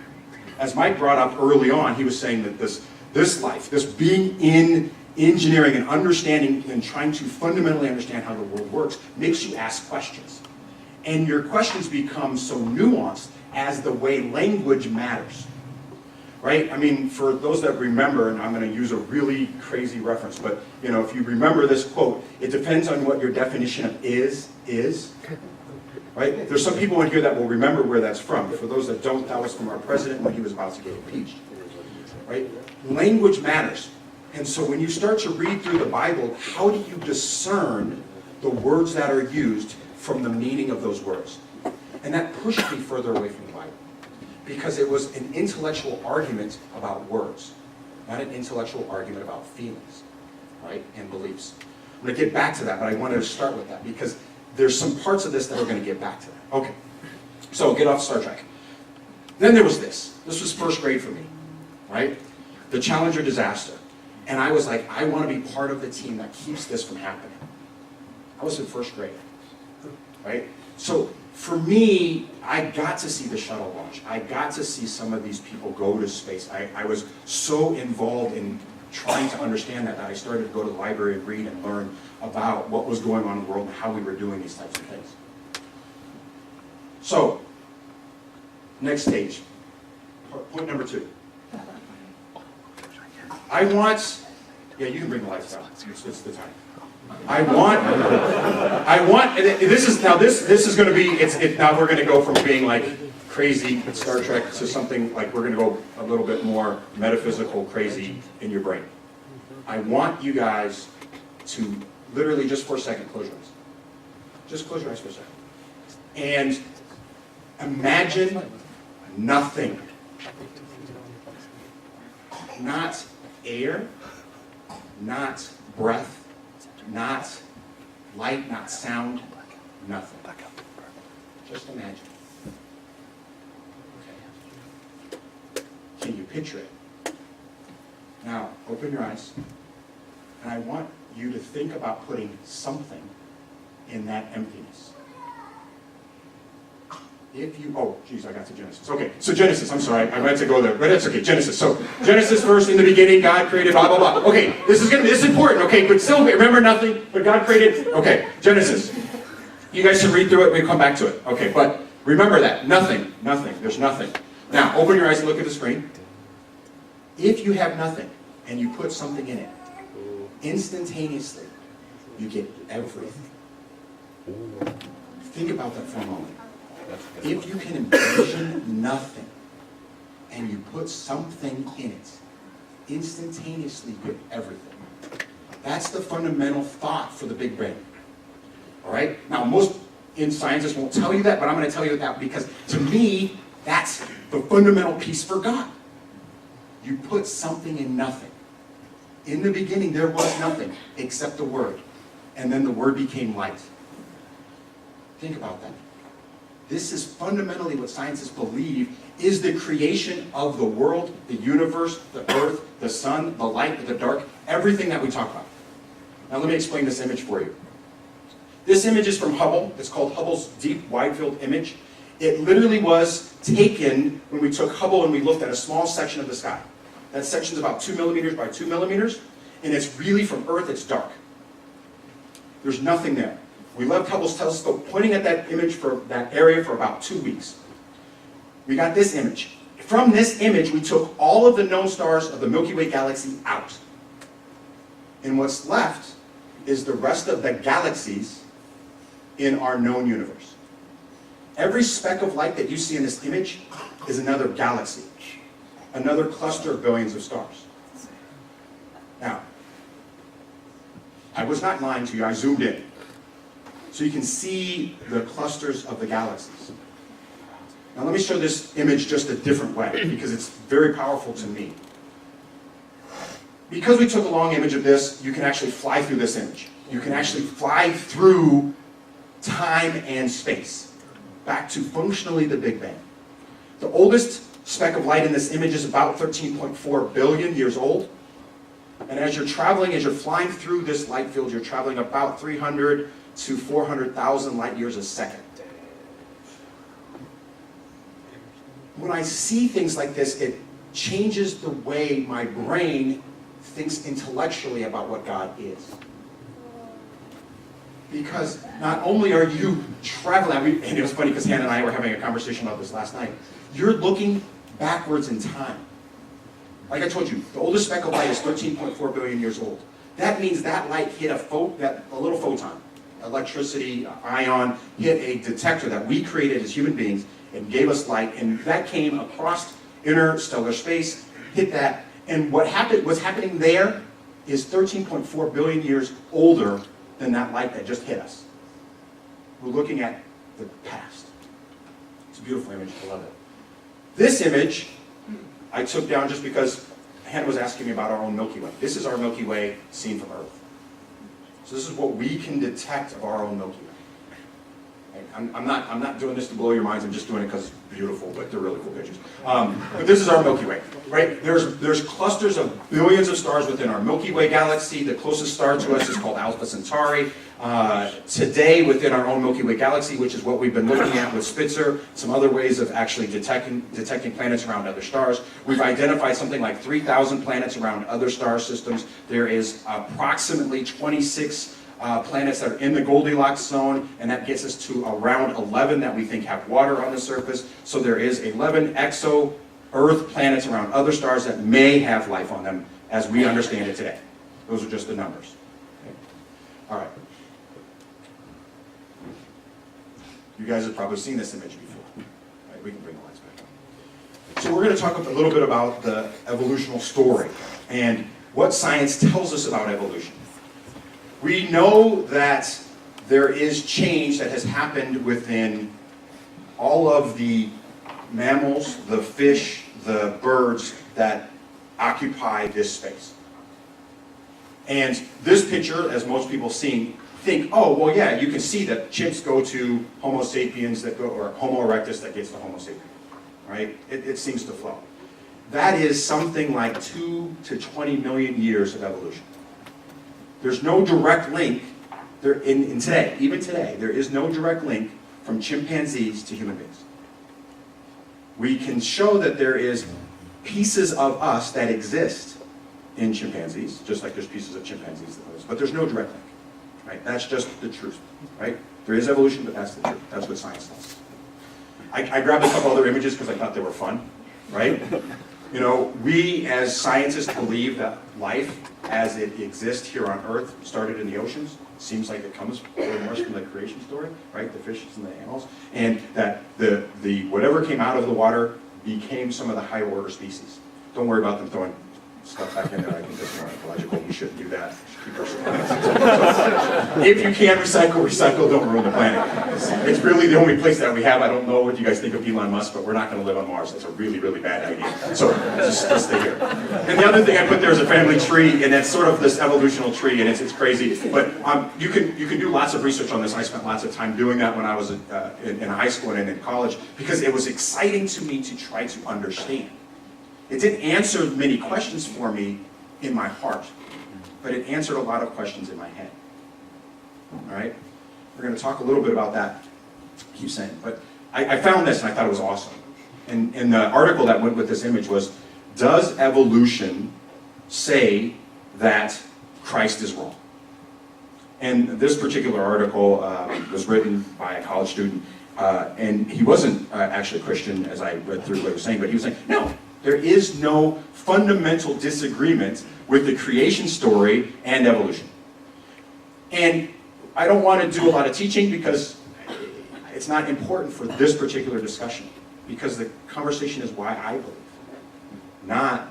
As Mike brought up early on, he was saying that this life, this being in engineering and understanding and trying to fundamentally understand how the world works makes you ask questions. And your questions become so nuanced as the way language matters. Right? I mean, for those that remember, and I'm going to use a really crazy reference, but if you remember this quote, it depends on what your definition of is. Right? There's some people in here that will remember where that's from. For those that don't, that was from our president when he was about to get impeached. Right? Language matters. And so when you start to read through the Bible, how do you discern the words that are used from the meaning of those words? And that pushed me further away from the Bible, because it was an intellectual argument about words, not an intellectual argument about feelings, right, and beliefs. I'm going to get back to that, but I wanted to start with that because there's some parts of this that are going to get back to that. Okay, so get off Star Trek. Then there was this. This was first grade for me, right? The Challenger disaster. And I was like, I want to be part of the team that keeps this from happening. I was in first grade, right? So for me, I got to see the shuttle launch. I got to see some of these people go to space. I was so involved in trying to understand that I started to go to the library and read and learn about what was going on in the world and how we were doing these types of things. So, next stage. Point number 2. I want, yeah, you can bring the lights down. It's the time. I want, and this is going to be, now we're going to go from being like crazy Star Trek to something like we're going to go a little bit more metaphysical, crazy in your brain. I want you guys to literally just for a second close your eyes. Just close your eyes for a second. And imagine nothing. Not air, not breath, not light, not sound, nothing. Just imagine. Okay. Can you picture it? Now, open your eyes, and I want you to think about putting something in that emptiness. If you, oh, geez, I got to Genesis. Okay, so Genesis, I'm sorry, I meant to go there, but that's okay, Genesis. So, Genesis first, in the beginning, God created blah, blah, blah. Okay, this is important, okay, but still, remember nothing, but God created, okay, Genesis. You guys should read through it, we'll come back to it. Okay, but remember that, nothing, there's nothing. Now, open your eyes and look at the screen. If you have nothing, and you put something in it, instantaneously, you get everything. Think about that for a moment. If you can envision nothing and you put something in it, instantaneously you get everything. That's the fundamental thought for the Big Bang. All right? Now, most scientists won't tell you that, but I'm going to tell you that because to me, that's the fundamental piece for God. You put something in nothing. In the beginning, there was nothing except the Word. And then the Word became light. Think about that. This is fundamentally what scientists believe is the creation of the world, the universe, the earth, the sun, the light, the dark, everything that we talk about. Now let me explain this image for you. This image is from Hubble. It's called Hubble's Deep Wide Field Image. It literally was taken when we took Hubble and we looked at a small section of the sky. That section is about 2 millimeters by 2 millimeters, and it's really from Earth, it's dark. There's nothing there. We left Hubble's telescope pointing at that image for that area for about 2 weeks. We got this image. From this image, we took all of the known stars of the Milky Way galaxy out. And what's left is the rest of the galaxies in our known universe. Every speck of light that you see in this image is another galaxy, another cluster of billions of stars. Now, I was not lying to you, I zoomed in. So you can see the clusters of the galaxies. Now let me show this image just a different way, because it's very powerful to me. Because we took a long image of this, you can actually fly through this image. You can actually fly through time and space, back to functionally the Big Bang. The oldest speck of light in this image is about 13.4 billion years old. And as you're traveling, as you're flying through this light field, you're traveling about 300 to 400,000 light years a second. When I see things like this, it changes the way my brain thinks intellectually about what God is. Because not only are you traveling, and it was funny because Hannah and I were having a conversation about this last night, you're looking backwards in time. Like I told you, the oldest speck of light is 13.4 billion years old. That means that light hit a little photon, electricity, ion, hit a detector that we created as human beings and gave us light, and that came across interstellar space, hit that, and what's happening there is 13.4 billion years older than that light that just hit us. We're looking at the past. It's a beautiful image. I love it. This image I took down just because Hannah was asking me about our own Milky Way. This is our Milky Way seen from Earth. So this is what we can detect of our own Milky Way. I'm not doing this to blow your minds. I'm just doing it because it's beautiful, but they're really cool pictures. But this is our Milky Way, right? There's clusters of billions of stars within our Milky Way galaxy. The closest star to us is called Alpha Centauri. Today, within our own Milky Way galaxy, which is what we've been looking at with Spitzer, some other ways of actually detecting planets around other stars, we've identified something like 3,000 planets around other star systems. There is approximately 26 planets that are in the Goldilocks zone, and that gets us to around 11 that we think have water on the surface. So there is 11 exo-Earth planets around other stars that may have life on them as we understand it today. Those are just the numbers. Okay. All right. You guys have probably seen this image before. Right, we can bring the lights back up. So we're going to talk a little bit about the evolutional story and what science tells us about evolution. We know that there is change that has happened within all of the mammals, the fish, the birds that occupy this space. And this picture, as most people think, oh, well, yeah, you can see that chimps go to Homo sapiens or Homo erectus that gets to Homo sapien, right? It seems to flow. That is something like 2 to 20 million years of evolution. There's no direct link, even today, there is no direct link from chimpanzees to human beings. We can show that there is pieces of us that exist in chimpanzees, just like there's pieces of chimpanzees that exist, but there's no direct link, right? That's just the truth, right? There is evolution, but that's the truth. That's what science does. I grabbed a couple other images because I thought they were fun, right? You know, we as scientists believe that life as it exists here on Earth started in the oceans. Seems like it comes more and more from the creation story, right? The fishes and the animals. And that the whatever came out of the water became some of the higher order species. Don't worry about them throwing stuff back in there. I think that's more ecological. We shouldn't do that. Keep our supplies. If you can recycle, don't ruin the planet. It's really the only place that we have. I don't know what you guys think of Elon Musk, but we're not going to live on Mars. That's a really, really bad idea. So just stay here. And the other thing I put there is a family tree, and that's sort of this evolutional tree, and it's crazy. But you can do lots of research on this. I spent lots of time doing that when I was in high school and in college, because it was exciting to me to try to understand. It didn't answer many questions for me in my heart, but it answered a lot of questions in my head. All right? We're going to talk a little bit about that, I keep saying. But I found this and I thought it was awesome. And the article that went with this image was, does evolution say that Christ is wrong? And this particular article was written by a college student, and he wasn't actually a Christian, as I read through what he was saying, but he was saying, no, there is no fundamental disagreement with the creation story and evolution. And I don't want to do a lot of teaching because it's not important for this particular discussion, because the conversation is why I believe, not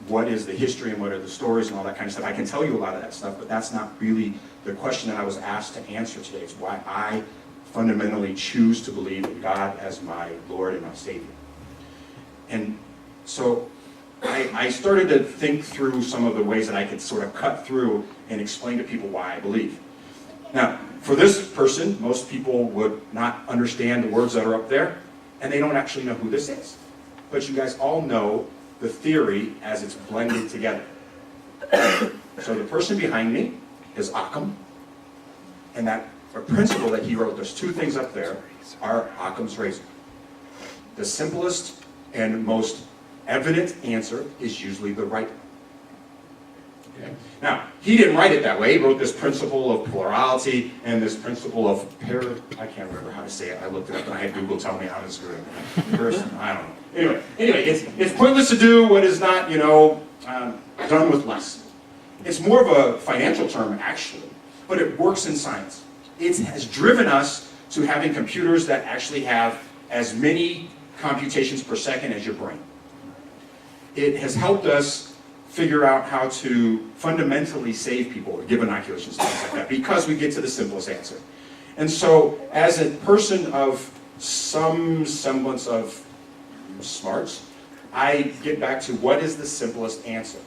what is the history and what are the stories and all that kind of stuff. I can tell you a lot of that stuff, but that's not really the question that I was asked to answer today. It's why I fundamentally choose to believe in God as my Lord and my Savior. And so I started to think through some of the ways that I could sort of cut through and explain to people why I believe. Now, for this person, most people would not understand the words that are up there, and they don't actually know who this is. But you guys all know the theory as it's blended together. So the person behind me is Occam, and that principle that he wrote, there's two things up there, are Occam's razor. The simplest and most evident answer is usually the right one. Okay? Now, he didn't write it that way. He wrote this principle of plurality and this principle of I can't remember how to say it. I looked it up and I had Google tell me how to screw it. Person, I don't know. Anyway, it's pointless to do what is not, done with less. It's more of a financial term, actually, but it works in science. It has driven us to having computers that actually have as many computations per second as your brain. It has helped us figure out how to fundamentally save people or give inoculations, things like that, because we get to the simplest answer. And so, as a person of some semblance of smarts, I get back to what is the simplest answer?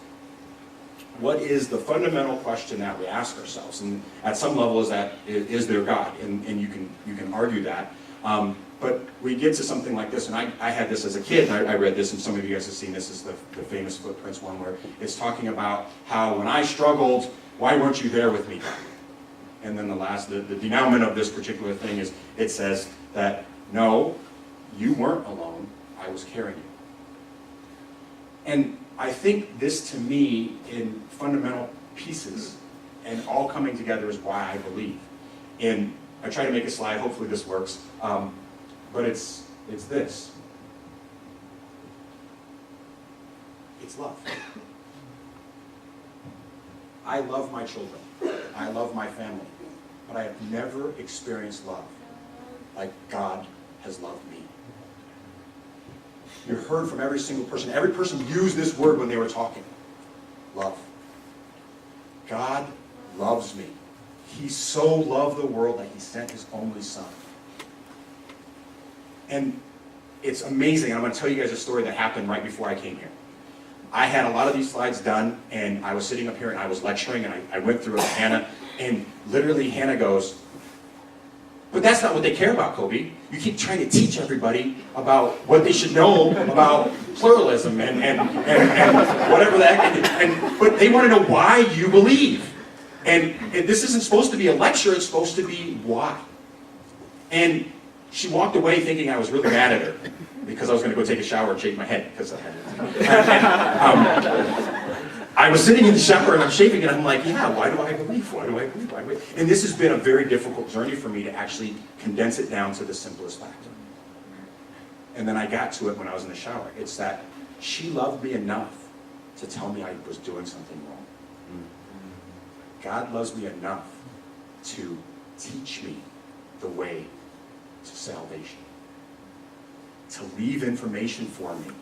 What is the fundamental question that we ask ourselves? And at some level, is there God? And you can argue that. But we get to something like this, and I had this as a kid, and I read this, and some of you guys have seen this, is the famous Footprints one, where it's talking about how when I struggled, why weren't you there with me, God? And then the denouement of this particular thing is, it says that, no, you weren't alone, I was carrying you. And I think this, to me, in fundamental pieces, and all coming together, is why I believe. And I try to make a slide, hopefully this works, but it's this. It's love. I love my children. I love my family. But I have never experienced love like God has loved me. You heard from every single person. Every person used this word when they were talking. Love. God loves me. He so loved the world that he sent his only son. And it's amazing. I'm going to tell you guys a story that happened right before I came here. I had a lot of these slides done, and I was sitting up here and I was lecturing, and I went through it with Hannah, and literally Hannah goes, but that's not what they care about, Kobie. You keep trying to teach everybody about what they should know about pluralism and whatever the heck. But they want to know why you believe. And this isn't supposed to be a lecture, it's supposed to be why. And she walked away thinking I was really mad at her because I was going to go take a shower and shave my head because I had I was sitting in the shower and I'm shaving and I'm like, yeah, why do I believe? Why do I believe? Why do I believe? And this has been a very difficult journey for me to actually condense it down to the simplest factor. And then I got to it when I was in the shower. It's that she loved me enough to tell me I was doing something wrong. God loves me enough to teach me the way to salvation. To leave information for me.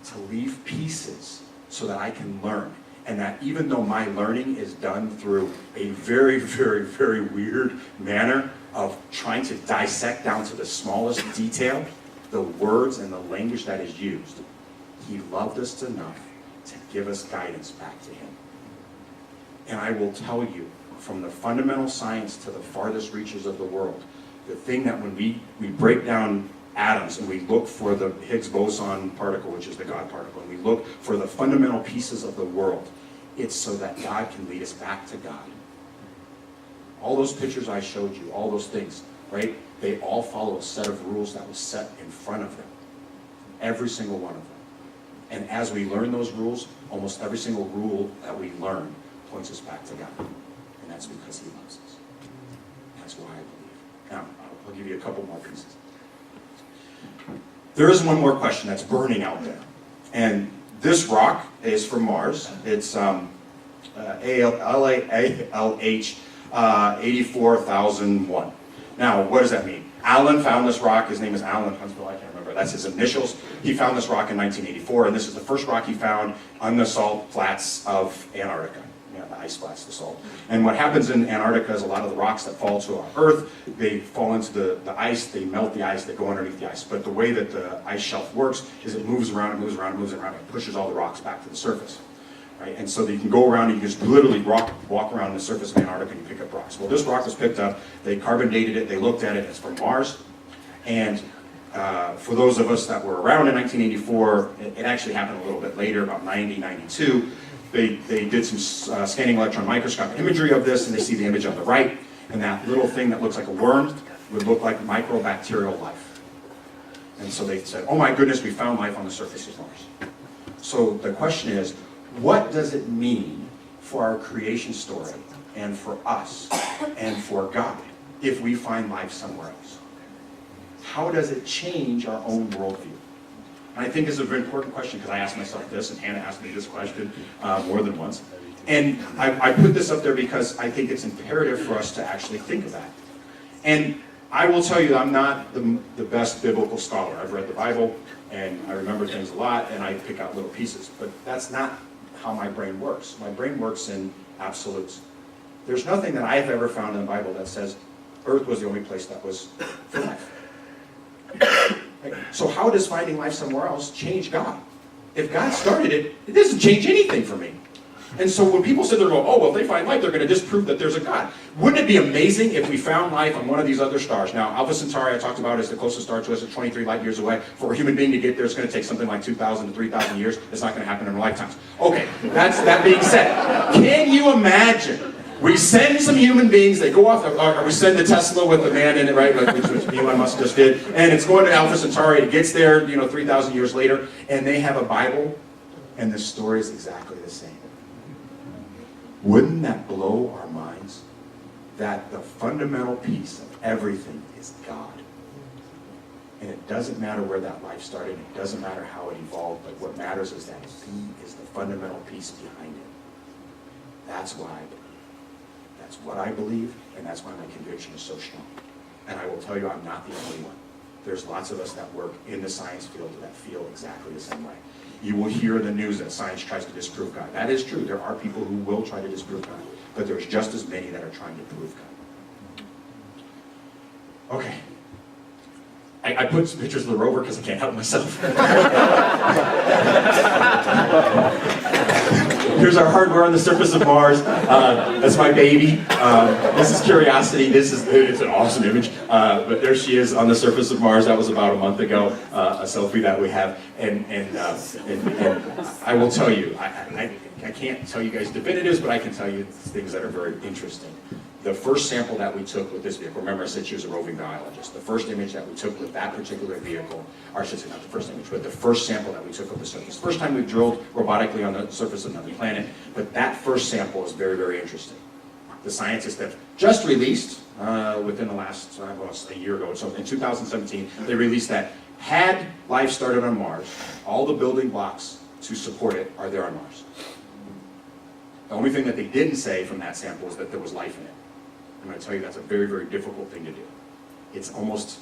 To leave pieces so that I can learn. And that even though my learning is done through a very, very, very weird manner of trying to dissect down to the smallest detail, the words and the language that is used, he loved us enough to give us guidance back to him. And I will tell you, from the fundamental science to the farthest reaches of the world, the thing that when we break down atoms and we look for the Higgs boson particle, which is the God particle, and we look for the fundamental pieces of the world, it's so that God can lead us back to God. All those pictures I showed you, all those things, right? They all follow a set of rules that was set in front of them. Every single one of them. And as we learn those rules, almost every single rule that we learn points us back to God. And that's because he loves us. That's why I believe. Now, I'll give you a couple more pieces. There is one more question that's burning out there. And this rock is from Mars. It's ALH 84,001. Now, what does that mean? Alan found this rock. His name is Alan Huntsville. I can't remember. That's his initials. He found this rock in 1984, and this is the first rock he found on the salt flats of Antarctica. The ice flats, the salt. And what happens in Antarctica is a lot of the rocks that fall to our Earth, they fall into the ice, they melt the ice, they go underneath the ice. But the way that the ice shelf works is it moves around, it moves around, it moves around, it pushes all the rocks back to the surface. Right? And so that you can go around and you can just literally walk around the surface of Antarctica and you pick up rocks. Well, this rock was picked up, they carbon dated it, they looked at it, it's from Mars. And for those of us that were around in 1984, it actually happened a little bit later, about 90, 92. They did some scanning electron microscope imagery of this, and they see the image on the right, and that little thing that looks like a worm would look like microbacterial life. And so they said, oh my goodness, we found life on the surface of Mars. So the question is, what does it mean for our creation story, and for us, and for God, if we find life somewhere else? How does it change our own worldview? And I think it's a very important question because I asked myself this, and Hannah asked me this question more than once. And I put this up there because I think it's imperative for us to actually think of that. And I will tell you, I'm not the best biblical scholar. I've read the Bible, and I remember things a lot, and I pick out little pieces. But that's not how my brain works. My brain works in absolutes. There's nothing that I've ever found in the Bible that says Earth was the only place that was for life. Right? So how does finding life somewhere else change God? If God started it, it doesn't change anything for me. And so when people sit there and go, oh, well, if they find life, they're going to disprove that there's a God. Wouldn't it be amazing if we found life on one of these other stars? Now, Alpha Centauri, I talked about, is the closest star to us at 23 light years away. For a human being to get there, it's going to take something like 2,000 to 3,000 years. It's not going to happen in our lifetimes. Okay, that being said, can you imagine? We send some human beings, they go off, or we send the Tesla with the man in it, right, like, which Elon Musk just did, and it's going to Alpha Centauri, it gets there, 3,000 years later, and they have a Bible, and the story is exactly the same. Wouldn't that blow our minds? That the fundamental piece of everything is God. And it doesn't matter where that life started, it doesn't matter how it evolved, but what matters is that He is the fundamental piece behind it. That's why. That's what I believe, and that's why my conviction is so strong. And I will tell you, I'm not the only one. There's lots of us that work in the science field that feel exactly the same way. You will hear in the news that science tries to disprove God. That is true. There are people who will try to disprove God, but there's just as many that are trying to prove God. Okay. I put some pictures of the rover because I can't help myself. Here's our hardware on the surface of Mars. That's my baby. This is Curiosity. It's an awesome image. But there she is on the surface of Mars. That was about a month ago, a selfie that we have. And I will tell you, I can't tell you guys definitives, but I can tell you things that are very interesting. The first sample that we took with this vehicle, remember I said she was a roving biologist, the first image that we took with that particular vehicle, or I should say not the first image, but the first sample that we took of the surface. First time we've drilled robotically on the surface of another planet, but that first sample is very, very interesting. The scientists have just released, within the last, a year ago, so in 2017, they released that had life started on Mars, all the building blocks to support it are there on Mars. The only thing that they didn't say from that sample is that there was life in it. I'm going to tell you that's a very, very difficult thing to do. It's almost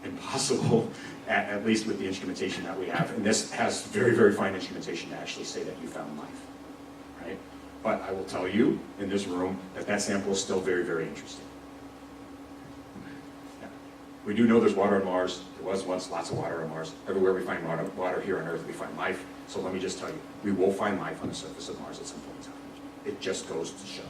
impossible, at least with the instrumentation that we have. And this has very, very fine instrumentation to actually say that you found life, right? But I will tell you in this room that that sample is still very, very interesting. Yeah. We do know there's water on Mars. There was once lots of water on Mars. Everywhere we find water here on Earth, we find life. So let me just tell you, we will find life on the surface of Mars at some point in time. It just goes to show.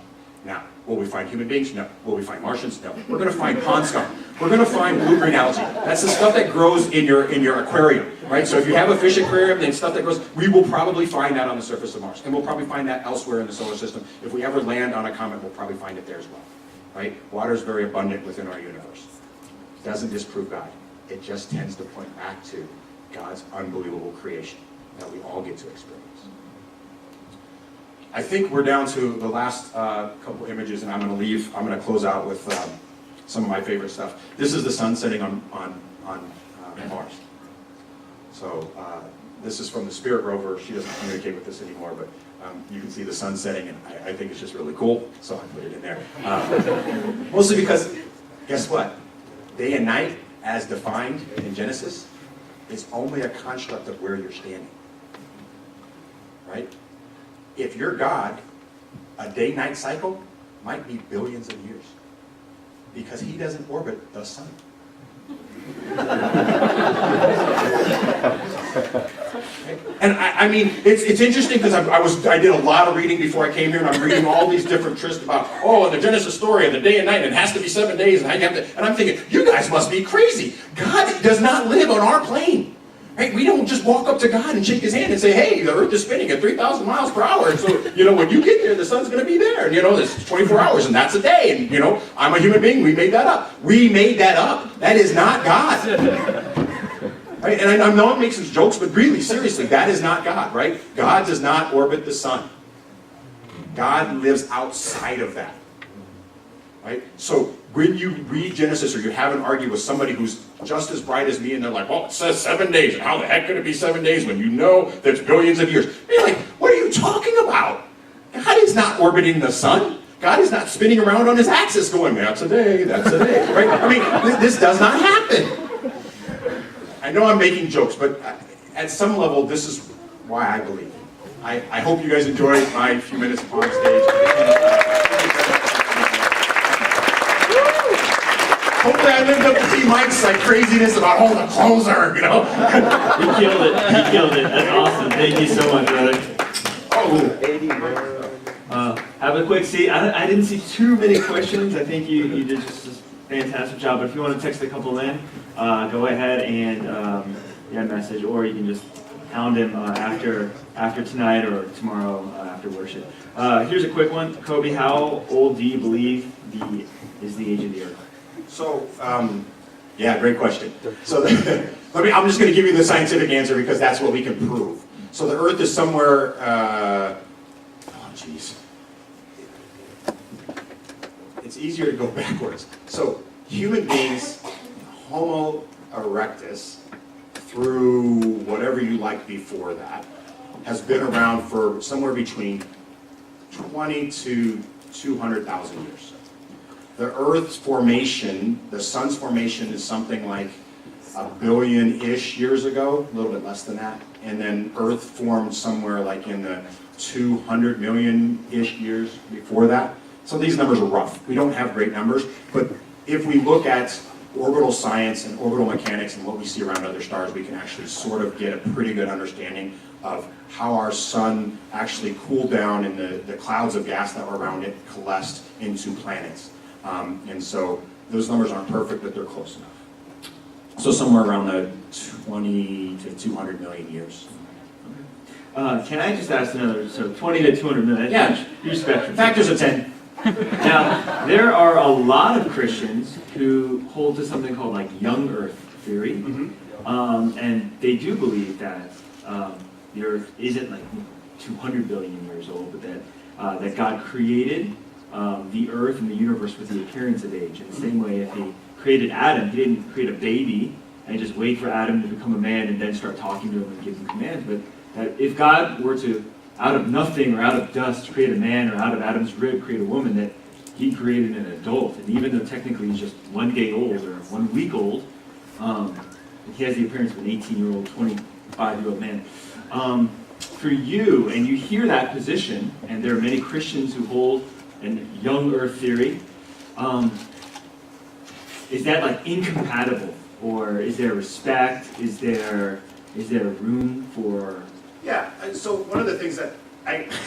Now, will we find human beings? No. Will we find Martians? No. We're going to find pond scum. We're going to find blue-green algae. That's the stuff that grows in your aquarium, right? So if you have a fish aquarium, then stuff that grows, we will probably find that on the surface of Mars. And we'll probably find that elsewhere in the solar system. If we ever land on a comet, we'll probably find it there as well, right? Water is very abundant within our universe. It doesn't disprove God. It just tends to point back to God's unbelievable creation that we all get to experience. I think we're down to the last couple images, and I'm going to leave. I'm going to close out with some of my favorite stuff. This is the sun setting on Mars. So this is from the Spirit rover. She doesn't communicate with this anymore, but you can see the sun setting, and I think it's just really cool, so I put it in there. Mostly because, guess what? Day and night, as defined in Genesis, is only a construct of where you're standing. Right? If you're God, a day-night cycle might be billions of years because He doesn't orbit the sun. And I mean, it's interesting because I did a lot of reading before I came here, and I'm reading all these different trysts about, in the Genesis story, and the day and night, and it has to be 7 days, and I'm thinking, you guys must be crazy. God does not live on our plane. Right? We don't just walk up to God and shake His hand and say, hey, the earth is spinning at 3,000 miles per hour. And so, when you get there, the sun's going to be there. And, it's 24 hours, and that's a day. And, I'm a human being. We made that up. We made that up. That is not God. Right? And I know I'm making some jokes, but really, seriously, that is not God, right? God does not orbit the sun. God lives outside of that. Right? So when you read Genesis, or you have an argument with somebody who's just as bright as me, and they're like, well, it says 7 days, and how the heck could it be 7 days when you know there's billions of years? And you're like, what are you talking about? God is not orbiting the sun. God is not spinning around on His axis going, that's a day, right? I mean, this does not happen. I know I'm making jokes, but at some level, this is why I believe. I hope you guys enjoyed my few minutes on stage. Hopefully I lived up to T. Mike's like craziness about all the closer, you know? You killed it. You killed it. That's awesome. Thank you so much, brother. Have a quick seat. I didn't see too many questions. I think you did just a fantastic job. But if you want to text a couple in, go ahead and message, or you can just hound him after tonight or tomorrow after worship. Here's a quick one. Kobie, how old do you believe is the age of the earth? So, yeah, great question. So, I'm just going to give you the scientific answer because that's what we can prove. So the Earth is somewhere, it's easier to go backwards. So human beings, Homo erectus, through whatever you like before that, has been around for somewhere between 20 to 200,000 years. The Earth's formation, the sun's formation is something like 1 billion-ish years ago, a little bit less than that. And then Earth formed somewhere like in the 200 million-ish years before that. So these numbers are rough. We don't have great numbers, but if we look at orbital science and orbital mechanics and what we see around other stars, we can actually sort of get a pretty good understanding of how our sun actually cooled down and the clouds of gas that were around it coalesced into planets. And so those numbers aren't perfect, but they're close enough. So somewhere around the 20 to 200 million years. Can I just ask another, so 20 to 200 million, Yeah. Huge spectrum. Factors of 10. Now, there are a lot of Christians who hold to something called like young earth theory, and they do believe that the earth isn't like 200 billion years old, but that God created the earth and the universe with the appearance of age. In the same way, if he created Adam, he didn't create a baby and just wait for Adam to become a man and then start talking to him and give him commands, but that if God were to, out of nothing or out of dust, create a man, or out of Adam's rib create a woman, that he created an adult. And even though technically he's just 1 day old or 1 week old, he has the appearance of an 18-year-old, 25-year-old man. For you, and you hear that position, and there are many Christians who hold a young earth theory, is that like incompatible? Or is there respect? Is there room for... Yeah, so one of the things that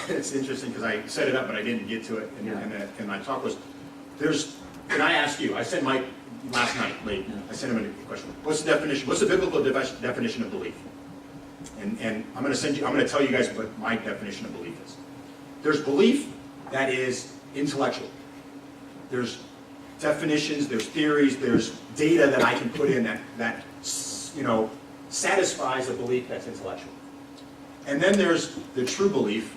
it's interesting because I set it up but I didn't get to it in my talk was, and I asked you, I sent Mike last night late, I sent him a question. What's the biblical definition of belief? And I'm going to tell you guys what my definition of belief is. There's belief that is intellectual. There's definitions, there's theories, there's data that I can put in that satisfies a belief that's intellectual. And then there's the true belief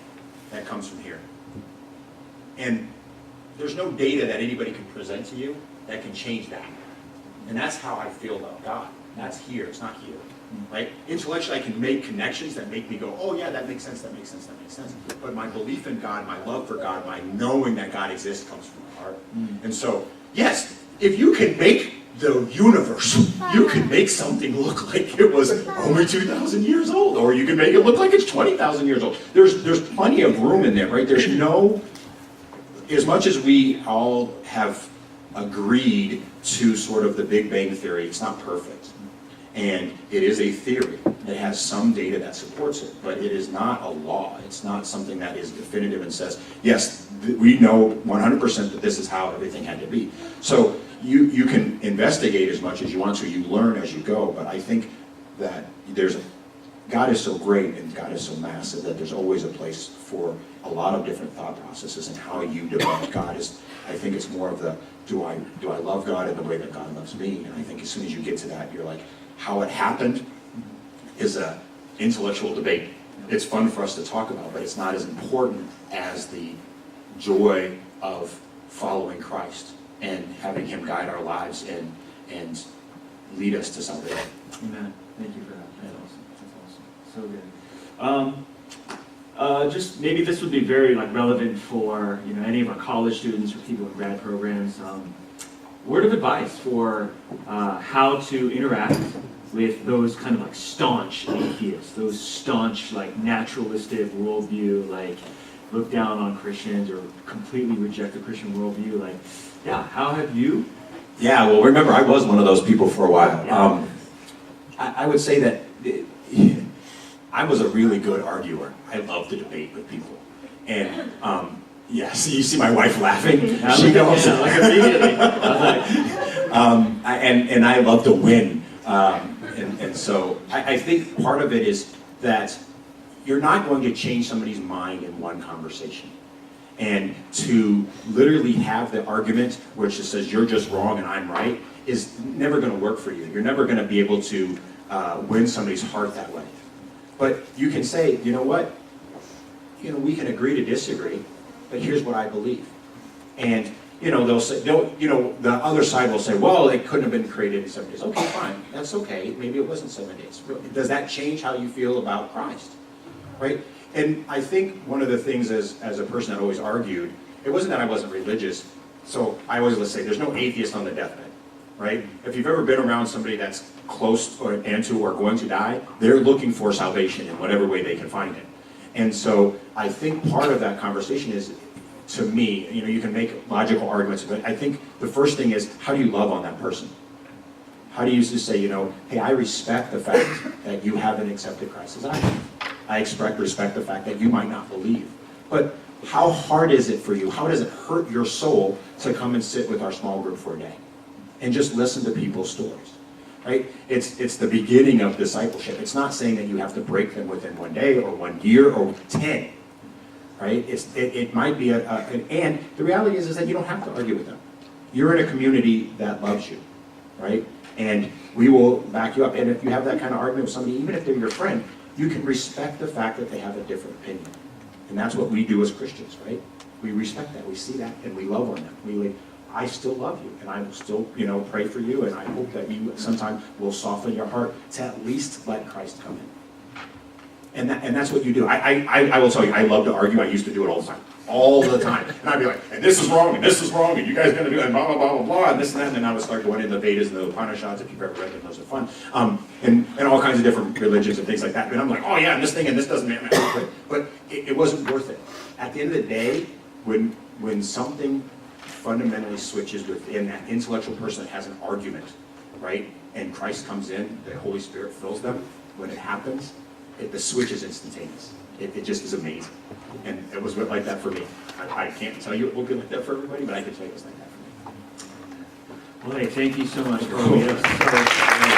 that comes from here. And there's no data that anybody can present to you that can change that. And that's how I feel about God. That's here, it's not here. Right? Intellectually I can make connections that make me go, oh yeah, that makes sense, that makes sense, that makes sense. But my belief in God, my love for God, my knowing that God exists comes from my heart. And so, yes, if you can make the universe, you can make something look like it was only 2,000 years old, or you can make it look like it's 20,000 years old. There's plenty of room in there, right? There's no, as much as we all have agreed to sort of the Big Bang Theory, it's not perfect. And it is a theory. It has some data that supports it, but it is not a law. It's not something that is definitive and says, yes, we know 100% that this is how everything had to be. So you can investigate as much as you want to, you learn as you go, but I think that God is so great and God is so massive that there's always a place for a lot of different thought processes, and how you develop God is, I think it's more of the, do I love God in the way that God loves me? And I think as soon as you get to that, you're like, how it happened is an intellectual debate. It's fun for us to talk about, but it's not as important as the joy of following Christ and having him guide our lives and lead us to salvation. Amen. Thank you for that. That's awesome. So good. Just maybe this would be very relevant for any of our college students or people in grad programs. Word of advice for how to interact with those kind of like staunch atheists, those staunch like naturalistic worldview, like look down on Christians or completely reject the Christian worldview. Like, yeah, how have you? Yeah, well, remember, I was one of those people for a while. Yeah. I would say that I was a really good arguer. I love to debate with people. And yes, you see my wife laughing. She goes, like immediately. I was like, and I love to win. And so I think part of it is that you're not going to change somebody's mind in one conversation. And to literally have the argument which just says you're just wrong and I'm right is never going to work for you. You're never going to be able to win somebody's heart that way. But you can say, you know what? We can agree to disagree, but here's what I believe. And they'll say, the other side will say, well, it couldn't have been created in 7 days. Okay, fine, that's okay. Maybe it wasn't 7 days. Does that change how you feel about Christ? Right? And I think one of the things as a person that always argued, it wasn't that I wasn't religious. So I always say, there's no atheist on the deathbed, right? If you've ever been around somebody that's close or going to die, they're looking for salvation in whatever way they can find it. And so I think part of that conversation is, to me, you can make logical arguments, but I think the first thing is, how do you love on that person? How do you just say, hey, I respect the fact that you haven't accepted Christ as I have. I respect the fact that you might not believe. But how hard is it for you? How does it hurt your soul to come and sit with our small group for a day and just listen to people's stories? Right? It's the beginning of discipleship. It's not saying that you have to break them within 1 day or 1 year or 10. Right? It might be and the reality is that you don't have to argue with them. You're in a community that loves you, right? And we will back you up. And if you have that kind of argument with somebody, even if they're your friend, you can respect the fact that they have a different opinion. And that's what we do as Christians, right? We respect that, we see that, and we love on them. I still love you, and I will still, pray for you, and I hope that you sometime will soften your heart to at least let Christ come in. And that's what you do. I will tell you, I love to argue. I used to do it all the time. And I'd be like, and this is wrong, and this is wrong, and you guys gonna do it, and blah, blah, blah, blah, blah, and this and that, and then I would start going into the Vedas and the Upanishads, if you've ever read them, those are fun. And all kinds of different religions and things like that. And I'm like, oh yeah, and this thing, and this doesn't matter. But it wasn't worth it. At the end of the day, when something fundamentally switches within that intellectual person that has an argument, right, and Christ comes in, the Holy Spirit fills them, when it happens, the switch is instantaneous. It just is amazing. And it was like that for me. I can't tell you it will be like that for everybody, but I can tell you it was like that for me. well, hey, thank you so much, Kobie. That was so great.